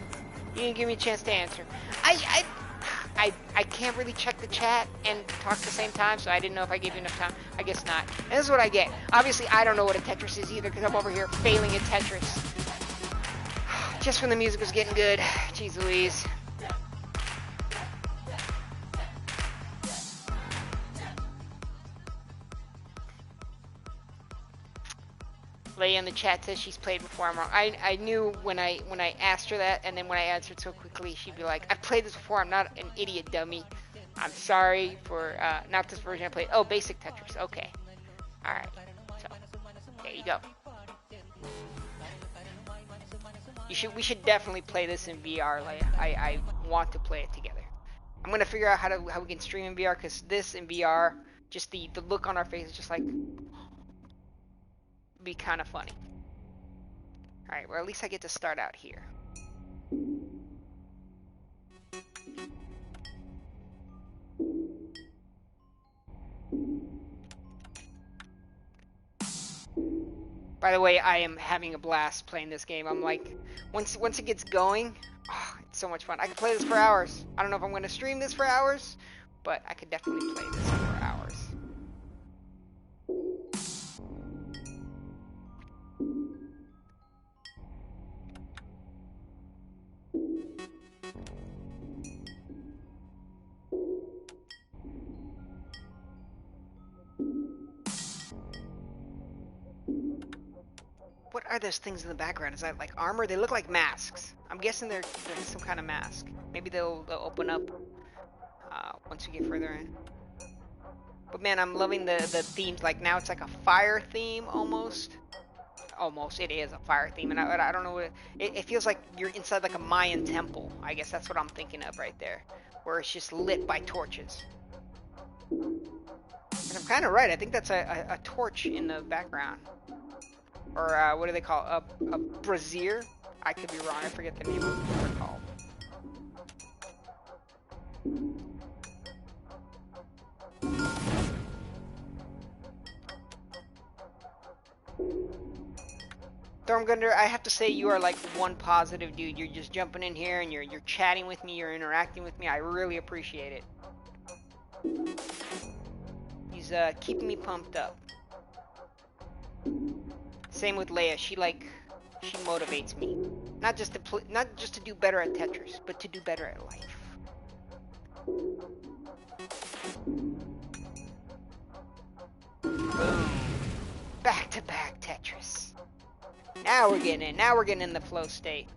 You didn't give me a chance to answer. I can't really check the chat and talk at the same time, so I didn't know if I gave you enough time. I guess not. And this is what I get. Obviously, I don't know what a Tetris is either because I'm over here failing at Tetris. Just when the music was getting good. Jeez Louise. Leia in the chat says she's played before. I'm wrong. I knew when I asked her that, and then when I answered so quickly, she'd be like, "I've played this before. I'm not an idiot dummy. I'm sorry for not this version I played. Oh, basic Tetris. Okay, all right. So there you go. We should definitely play this in VR, Leia. I want to play it together. I'm gonna figure out how we can stream in VR because this in VR, just the look on our face is just like. Be kind of funny. Alright, well at least I get to start out here. By the way, I am having a blast playing this game. I'm like, once it gets going, oh, it's so much fun. I could play this for hours. I don't know if I'm going to stream this for hours, but I could definitely play this for hours. What are those things in the background? Is that like armor? They look like masks. I'm guessing they're some kind of mask. Maybe they'll open up once we get further in. But man, I'm loving the themes. Like now it's like a fire theme almost. Almost, it is a fire theme, and I don't know what it feels like. You're inside like a Mayan temple. I guess that's what I'm thinking of right there, where it's just lit by torches. And I'm kind of right. I think that's a torch in the background. Or what do they call it? A brazier? I could be wrong. I forget the name of what they're called. Thormgunder, I have to say you are like one positive dude. You're just jumping in here and you're chatting with me. You're interacting with me. I really appreciate it. He's keeping me pumped up. Same with Leia. She motivates me, not just to do better at Tetris, but to do better at life. Boom! Back to back Tetris. Now we're getting in. Now we're getting in the flow state.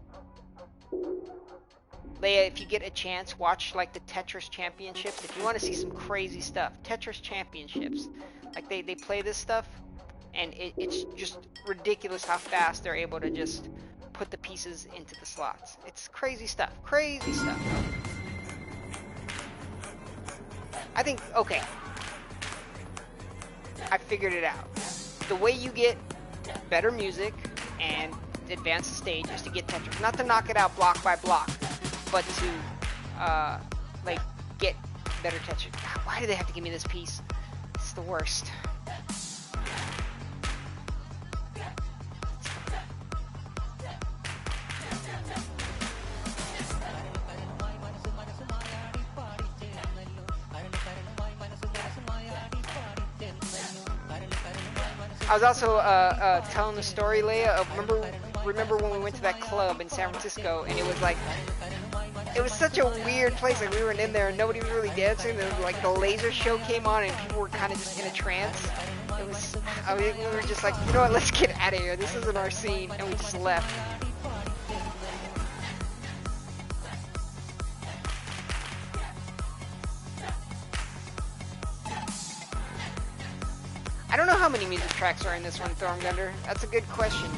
Leia, if you get a chance, watch like the Tetris Championships. If you want to see some crazy stuff, Tetris Championships. Like they play this stuff. And it's just ridiculous how fast they're able to just put the pieces into the slots. It's crazy stuff. Crazy stuff. I think, okay. I figured it out. The way you get better music and advance the stage just to get Tetris. Not to knock it out block by block, but to like get better Tetris. Why do they have to give me this piece? It's the worst. I was also telling the story, Leia, of remember when we went to that club in San Francisco, and it was like, it was such a weird place. Like, we were in there and nobody was really dancing. There was, like, the laser show came on and people were kind of just in a trance. It was, I mean, we were just like, you know what, let's get out of here. This isn't our scene, and we just left. I don't know how many music tracks are in this one, Thormgunder. That's a good question.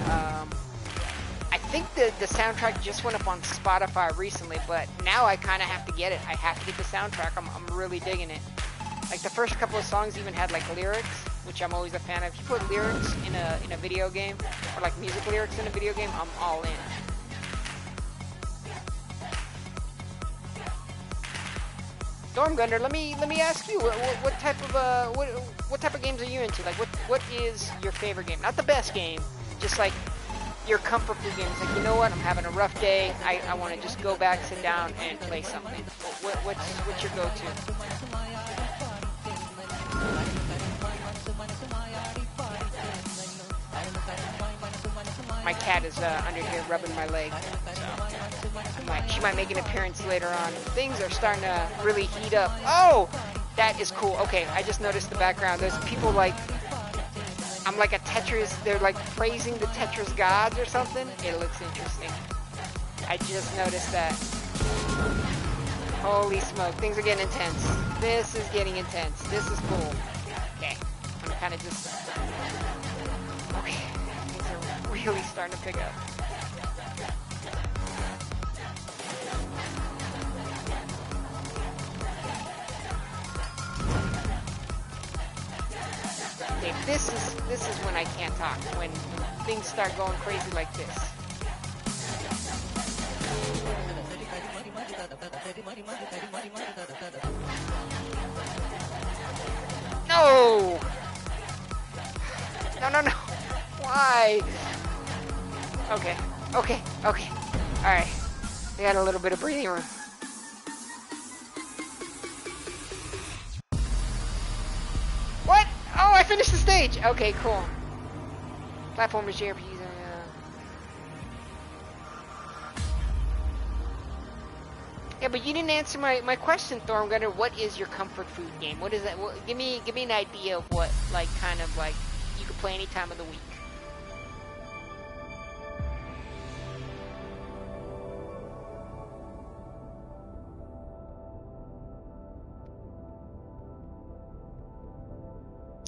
I think the soundtrack just went up on Spotify recently, but now I kind of have to get it. I have to get the soundtrack. I'm really digging it. Like, the first couple of songs even had, like, lyrics, which I'm always a fan of. If you put lyrics in a video game, or, like, music lyrics in a video game, I'm all in. Stormgunder, let me ask you, what type of games are you into? Like, what is your favorite game? Not the best game, just like your comfort food game. It's like, you know what, I'm having a rough day. I want to just go back, sit down, and play something. What's your go-to? My cat is under here rubbing my leg, so she might make an appearance later on. Things are starting to really heat up. Oh, that is cool. Okay, I just noticed the background. There's people like, I'm like a Tetris, they're like praising the Tetris gods or something. It looks interesting. I just noticed that. Holy smoke, things are getting intense. This is getting intense. This is cool. Okay, I'm kind of just, okay, things are really starting to pick up. Okay, this is when I can't talk, when things start going crazy like this. No! No. Why? Okay. Alright. We got a little bit of breathing room. What? Oh, I finished the stage! Okay, cool. Platformers, JRPGs, Yeah, but you didn't answer my question, Thormgunner. What is your comfort food game? What is that? Give me an idea of what, like, kind of like you could play any time of the week.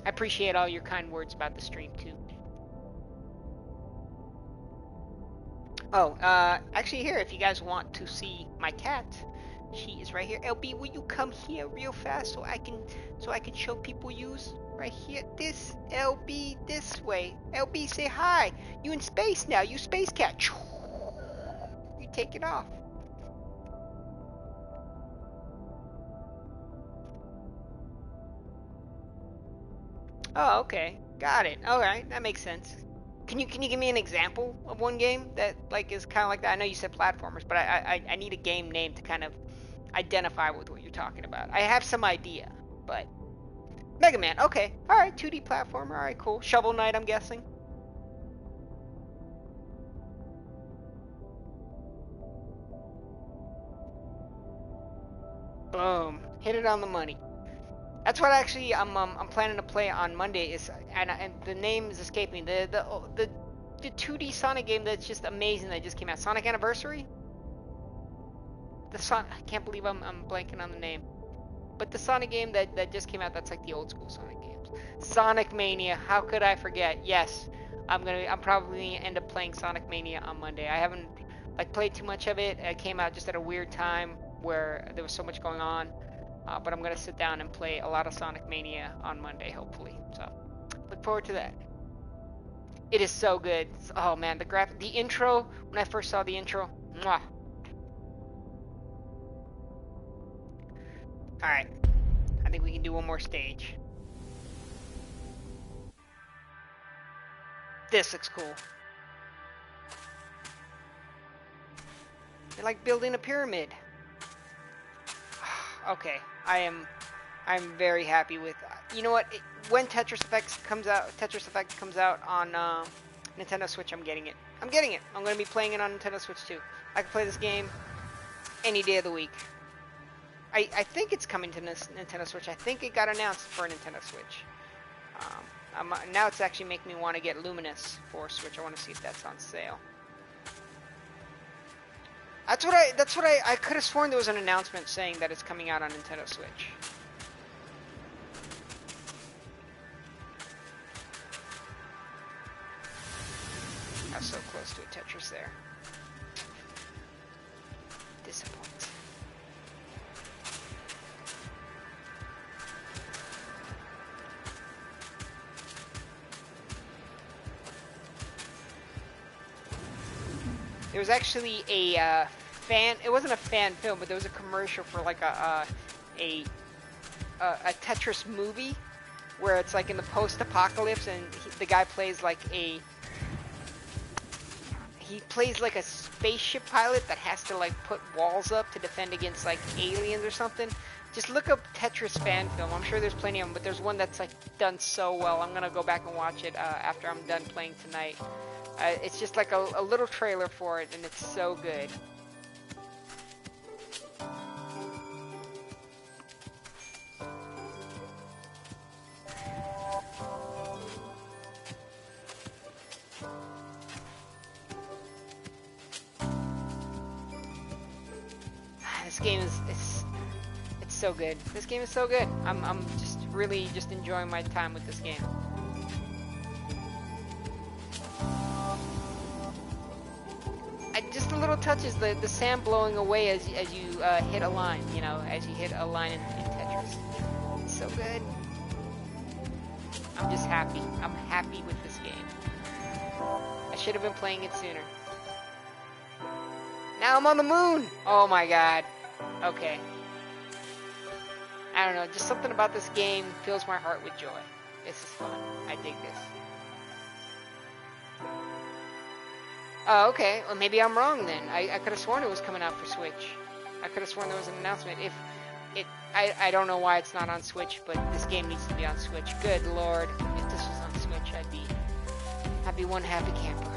I appreciate all your kind words about the stream too. Oh, actually here, if you guys want to see my cat, she is right here. LB, will you come here real fast so I can show people yous? Right here, this, LB, this way. LB, say hi. You in space now, you space cat. You take it off. Oh, okay. Got it. Alright, that makes sense. Can you give me an example of one game that, like, is kind of like that? I know you said platformers, but I need a game name to kind of identify with what you're talking about. I have some idea, but Mega Man. Okay, all right, 2D platformer. All right, cool. Shovel Knight, I'm guessing. Boom, hit it on the money. That's what actually I'm planning to play on Monday. And the name is escaping me. The 2D Sonic game that's just amazing that just came out. Sonic Anniversary. I can't believe I'm blanking on the name. But the Sonic game that just came out, that's like the old school Sonic games. Sonic Mania. How could I forget? Yes, I'm probably gonna end up playing Sonic Mania on Monday. I haven't like played too much of it. It came out just at a weird time where there was so much going on. But I'm going to sit down and play a lot of Sonic Mania on Monday, hopefully. So, look forward to that. It is so good. Oh man, the intro, when I first saw the intro, mwah. Alright, I think we can do one more stage. This looks cool. They're like building a pyramid. Okay, I'm very happy with. You know what? When Tetris Effect comes out on Nintendo Switch, I'm getting it. I'm gonna be playing it on Nintendo Switch too. I can play this game any day of the week. I think it's coming to Nintendo Switch. I think it got announced for Nintendo Switch. Now it's actually making me want to get Luminous for Switch. I want to see if that's on sale. That's what I could have sworn there was an announcement saying that it's coming out on Nintendo Switch. I was so close to a Tetris there. Disappoint. There was actually a it wasn't a fan film, but there was a commercial for like a Tetris movie where it's like in the post-apocalypse, and the guy plays like a spaceship pilot that has to like put walls up to defend against like aliens or something. Just look up Tetris fan film. I'm sure there's plenty of them, but there's one that's like done so well. I'm gonna go back and watch it after I'm done playing tonight. It's just like a little trailer for it, and it's so good. This game it's so good. This game is so good. I'm just really just enjoying my time with this game. Just the little touches, the sand blowing away as you hit a line, you know, as you hit a line in Tetris. It's so good. I'm just happy. I'm happy with this game. I should have been playing it sooner. Now I'm on the moon! Oh my god. Okay. I don't know, just something about this game fills my heart with joy. This is fun. I dig this. Oh, okay. Well, maybe I'm wrong then. I could have sworn it was coming out for Switch. I could have sworn there was an announcement. I don't know why it's not on Switch, but this game needs to be on Switch. Good lord. If this was on Switch, I'd be one happy camper.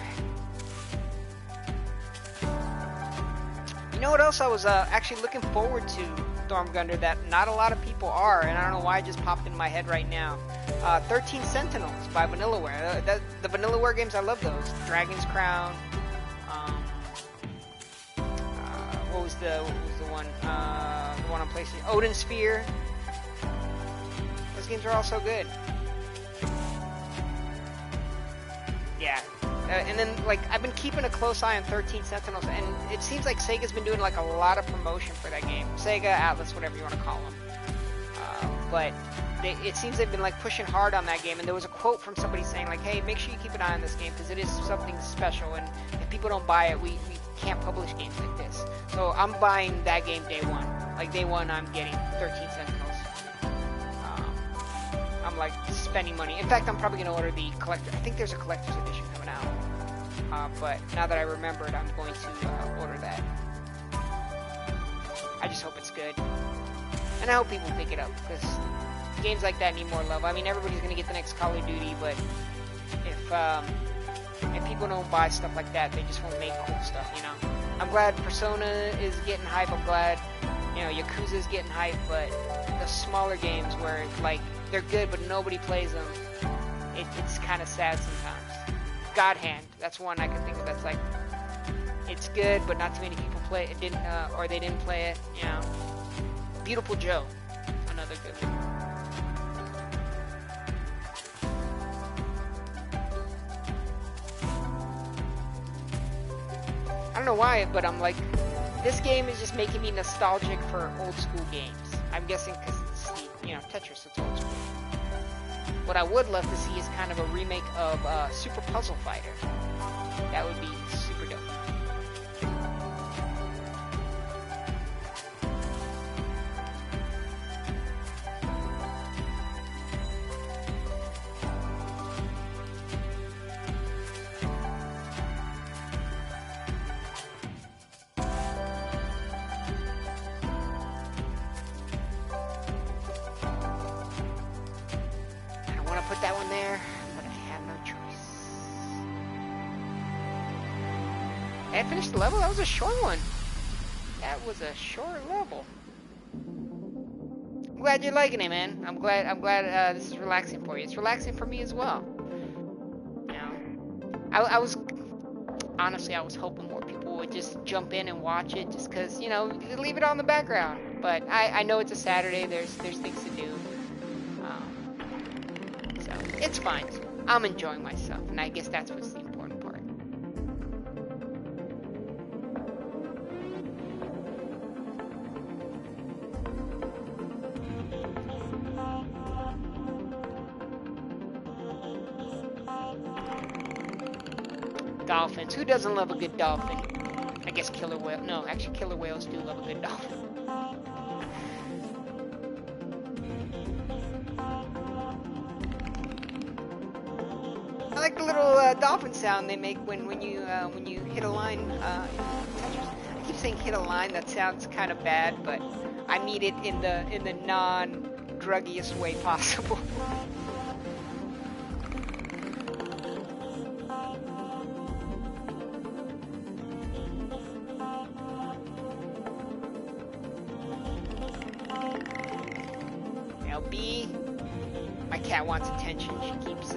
You know what else I was actually looking forward to, Stormgunder, that not a lot of people are, and I don't know why it just popped in my head right now. 13 Sentinels by Vanillaware. The Vanillaware games, I love those. Dragon's Crown. What was the one? The one on PlayStation. Odin Sphere. Those games are all so good. Yeah. And then, like, I've been keeping a close eye on 13 Sentinels, and it seems like Sega's been doing, like, a lot of promotion for that game. Sega, Atlas, whatever you want to call them. But it seems they've been, like, pushing hard on that game, and there was a quote from somebody saying, like, hey, make sure you keep an eye on this game, because it is something special, and if people don't buy it, we can't publish games like this. So I'm buying that game day one. Like, day one, I'm getting 13 Sentinels. I'm like spending money. In fact, I'm probably going to order the collector. I think there's a collector's edition coming out. But now that I remembered, I'm going to order that. I just hope it's good. And I hope people pick it up, because games like that need more love. I mean, everybody's going to get the next Call of Duty, but if people don't buy stuff like that, they just won't make cool stuff, you know? I'm glad Persona is getting hype. I'm glad, you know, Yakuza's getting hype, but the smaller games where, like, they're good, but nobody plays them. It's kind of sad sometimes. God Hand, that's one I can think of that's like, it's good, but not too many people play it. Or they didn't play it. You know, Beautiful Joe, another good one. I don't know why, but I'm like, this game is just making me nostalgic for old school games. I'm guessing because it's, you know, Tetris, it's old school. What I would love to see is kind of a remake of Super Puzzle Fighter. That would be super dope. Put that one there, but I have no choice. I finished the level. That was a short one. That was a short level. I'm glad you're liking it, man. I'm glad this is relaxing for you. It's relaxing for me as well. You know, I was honestly, I was hoping more people would just jump in and watch it, just because, you know, leave it on the background. But I know it's a Saturday. There's things to do. It's fine. I'm enjoying myself, and I guess that's what's the important part. Dolphins. Who doesn't love a good dolphin? I guess killer whale. No, actually, killer whales do love a good dolphin. I like the little dolphin sound they make when you hit a line. I keep saying hit a line. That sounds kind of bad, but I mean it in the non-druggiest way possible. LB, my cat wants attention. She keeps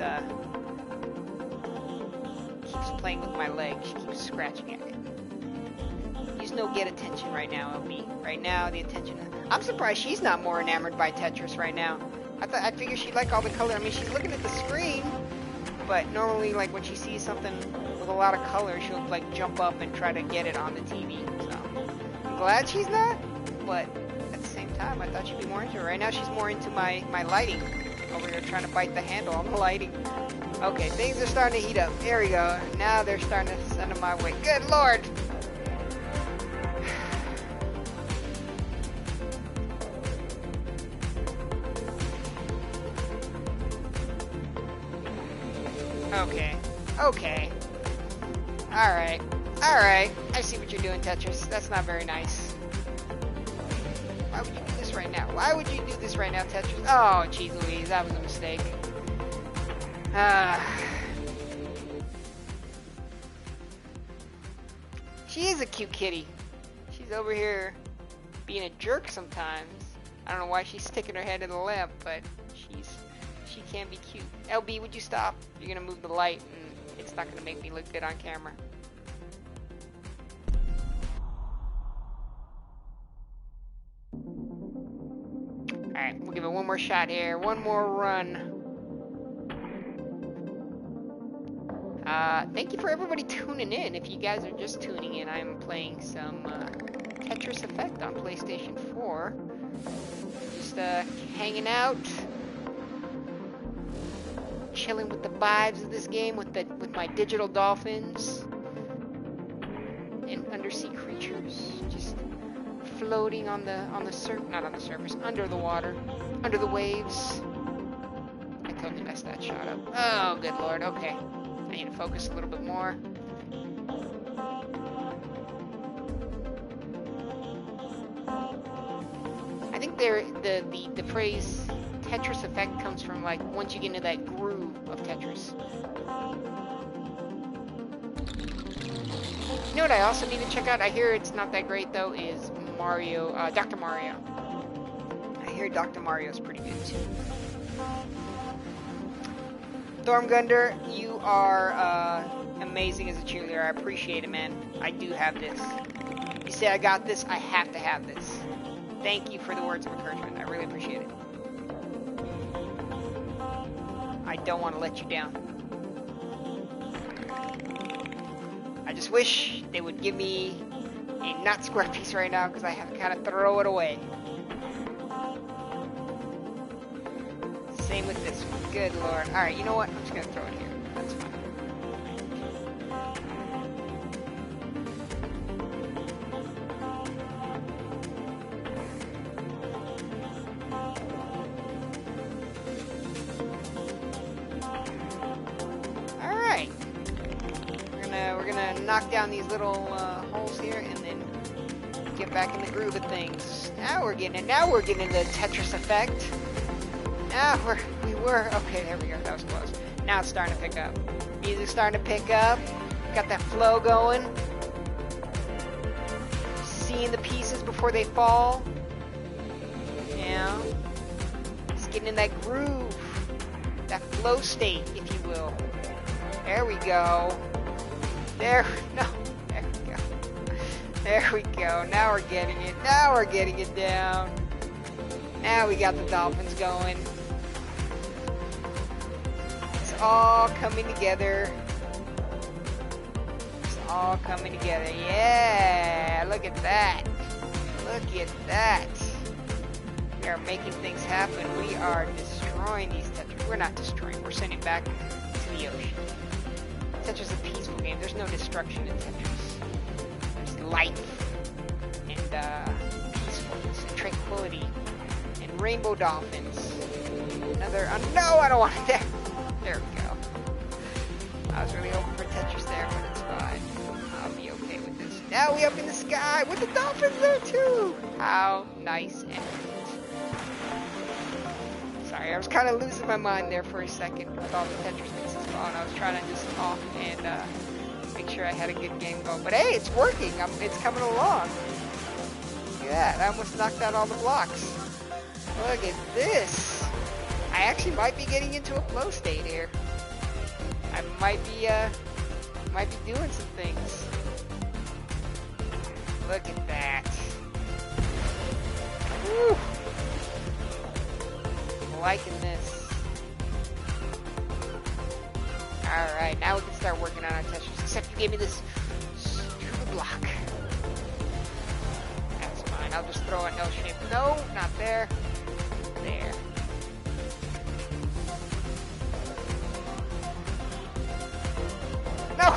playing with my leg. She keeps scratching at it. He's no get attention right now, LB. Right now, the attention. I'm surprised she's not more enamored by Tetris right now. I figured she'd like all the color. I mean, she's looking at the screen, but normally, like when she sees something with a lot of color, she'll like jump up and try to get it on the TV. So I'm glad she's not, but at the same time, I thought she'd be more into it. Right now, she's more into my lighting. Over here trying to bite the handle on the lighting. Okay, things are starting to heat up. There we go. Now they're starting to send them my way. Good Lord! Okay. Alright. I see what you're doing, Tetris. That's not very nice. Why would you do this right now? Why would you do this right now, Tetris? Oh, jeez Louise, that was a mistake. She is a cute kitty. She's over here being a jerk sometimes. I don't know why she's sticking her head in the lamp, but she can be cute. LB, would you stop? You're gonna move the light, and it's not gonna make me look good on camera. Alright, we'll give it one more shot here. One more run. Thank you for everybody tuning in. If you guys are just tuning in, I'm playing some Tetris Effect on PlayStation 4. Just hanging out, chilling with the vibes of this game with my digital dolphins and undersea creatures, just floating on the not on the surface, under the water, under the waves. I totally messed that shot up. Oh, good Lord. Okay. I need to focus a little bit more. I think the phrase Tetris Effect comes from like once you get into that groove of Tetris. You know what I also need to check out? I hear it's not that great though, is Mario, Dr. Mario. I hear Dr. Mario's pretty good too. Stormgunder, you are amazing as a cheerleader. I appreciate it, man. I do have this. You say I got this, I have to have this. Thank you for the words of encouragement. I really appreciate it. I don't want to let you down. I just wish they would give me a not square piece right now because I have to kind of throw it away. Same with this one. Good lord. Alright, you know what? I'm just gonna throw it here. That's fine. Alright. We're gonna knock down these little holes here and then get back in the groove of things. Now we're getting the Tetris Effect. Now okay, there we go, that was close. Now it's starting to pick up. Music's starting to pick up. Got that flow going. Seeing the pieces before they fall. Yeah. It's getting in that groove. That flow state, if you will. There we go. There we go. There we go. Now we're getting it. Now we're getting it down. Now we got the dolphins going. It's all coming together. It's all coming together. Yeah, look at that. Look at that. We are making things happen. We are destroying these Tetris. We're not destroying. We're sending back to the ocean. Tetris is a peaceful game. There's no destruction in Tetris. There's life and peacefulness and tranquility and rainbow dolphins. Another. No, I don't want it there. There we go. I was really hoping for Tetris there, but it's fine. I'll be okay with this. Now we up in the sky with the dolphins there too. How nice and neat. Sorry, I was kind of losing my mind there for a second with all the Tetris pieces falling. I was trying to just talk and make sure I had a good game going. But hey, it's working. It's coming along. Look at that. I almost knocked out all the blocks. Look at this. I actually might be getting into a flow state here. I might be doing some things. Look at that. Woo. I'm liking this. Alright, now we can start working on our Tetris. Except you gave me this stupid block. That's fine. I'll just throw an L shape. No, not there. There. No!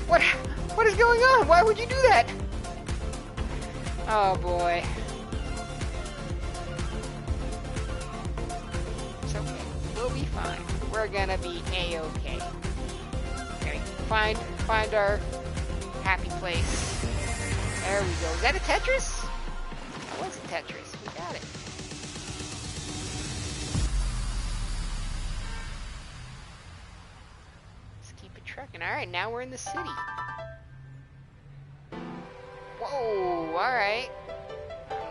What is going on? Why would you do that? Oh boy. It's okay. We'll be fine. We're gonna be A-okay. Okay. Find our happy place. There we go. Is that a Tetris? That was a Tetris. We got it. Trucking. Alright, now we're in the city. Whoa, alright.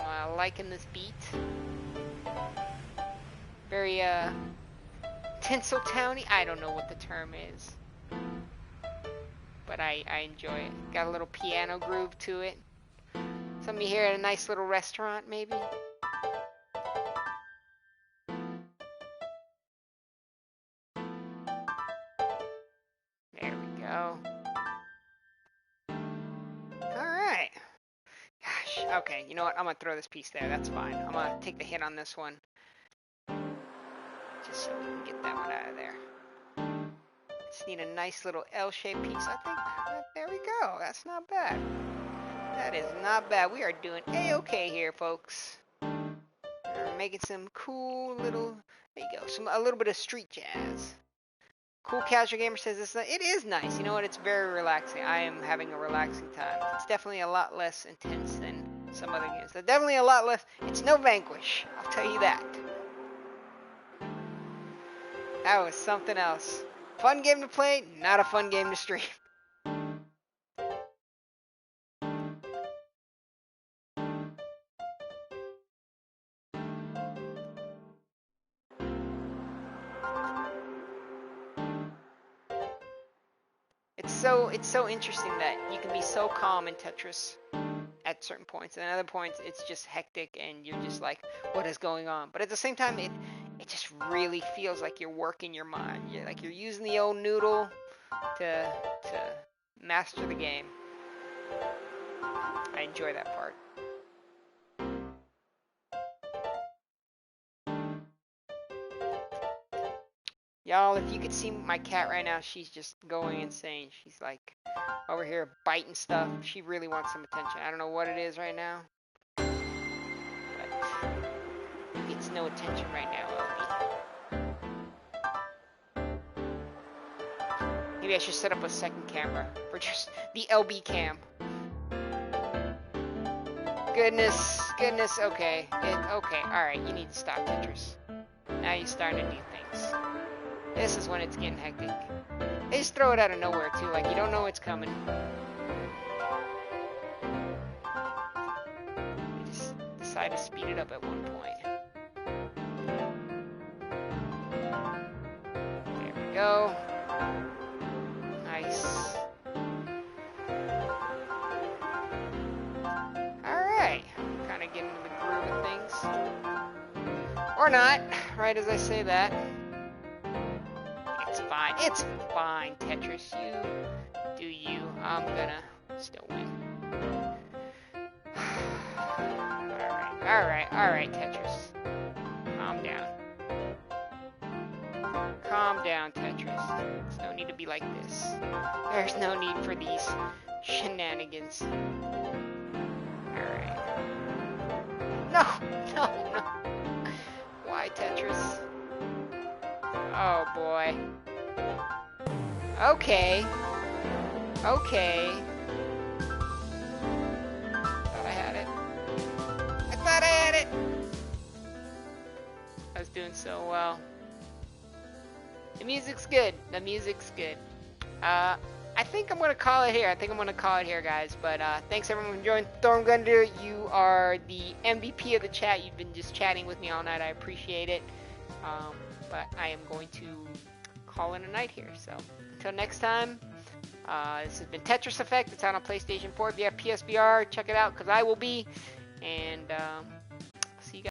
I'm liking this beat. Very, Tinseltowny. I don't know what the term is. But I enjoy it. Got a little piano groove to it. Some of you here at a nice little restaurant, maybe? Alright. Gosh, okay, you know what? I'm gonna throw this piece there. That's fine. I'm gonna take the hit on this one. Just so we can get that one out of there. Just need a nice little L-shaped piece, I think. There we go. That's not bad. That is not bad. We are doing A-okay here, folks. We're making some cool little... There you go. A little bit of street jazz. Cool Casual Gamer says it is nice. You know what? It's very relaxing. I am having a relaxing time. It's definitely a lot less intense than some other games. It's definitely a lot less. It's no Vanquish. I'll tell you that. That was something else. Fun game to play, not a fun game to stream. It's so interesting that you can be so calm in Tetris at certain points, and at other points it's just hectic and you're just like, what is going on? But at the same time, it just really feels like you're working your mind. You're using the old noodle to master the game. I enjoy that part. Y'all, if you could see my cat right now, she's just going insane. She's like over here biting stuff. She really wants some attention. I don't know what it is right now, but it's no attention right now, LB. Maybe I should set up a second camera for just the LB cam. Goodness, okay. Okay, alright, you need to stop, Tetris. Now you're starting to do things. This is when it's getting hectic. They just throw it out of nowhere, too, like you don't know it's coming. They just decide to speed it up at one point. There we go. Nice. Alright, kind of getting into the groove of things. Or not, right as I say that. It's fine, Tetris. You do you. I'm gonna still win. Alright, Tetris. Calm down. Calm down, Tetris. There's no need to be like this. There's no need for these shenanigans. Alright. No! Why, Tetris? Oh, boy. Okay. Thought I had it. I was doing so well. The music's good. I think I'm gonna call it here. Guys. But thanks everyone for joining Thormgunder. You are the MVP of the chat. You've been just chatting with me all night. I appreciate it. But I am going to call in a night here. So until next time, this has been Tetris Effect. It's out on PlayStation 4. If you have PSVR, check it out because I will be. And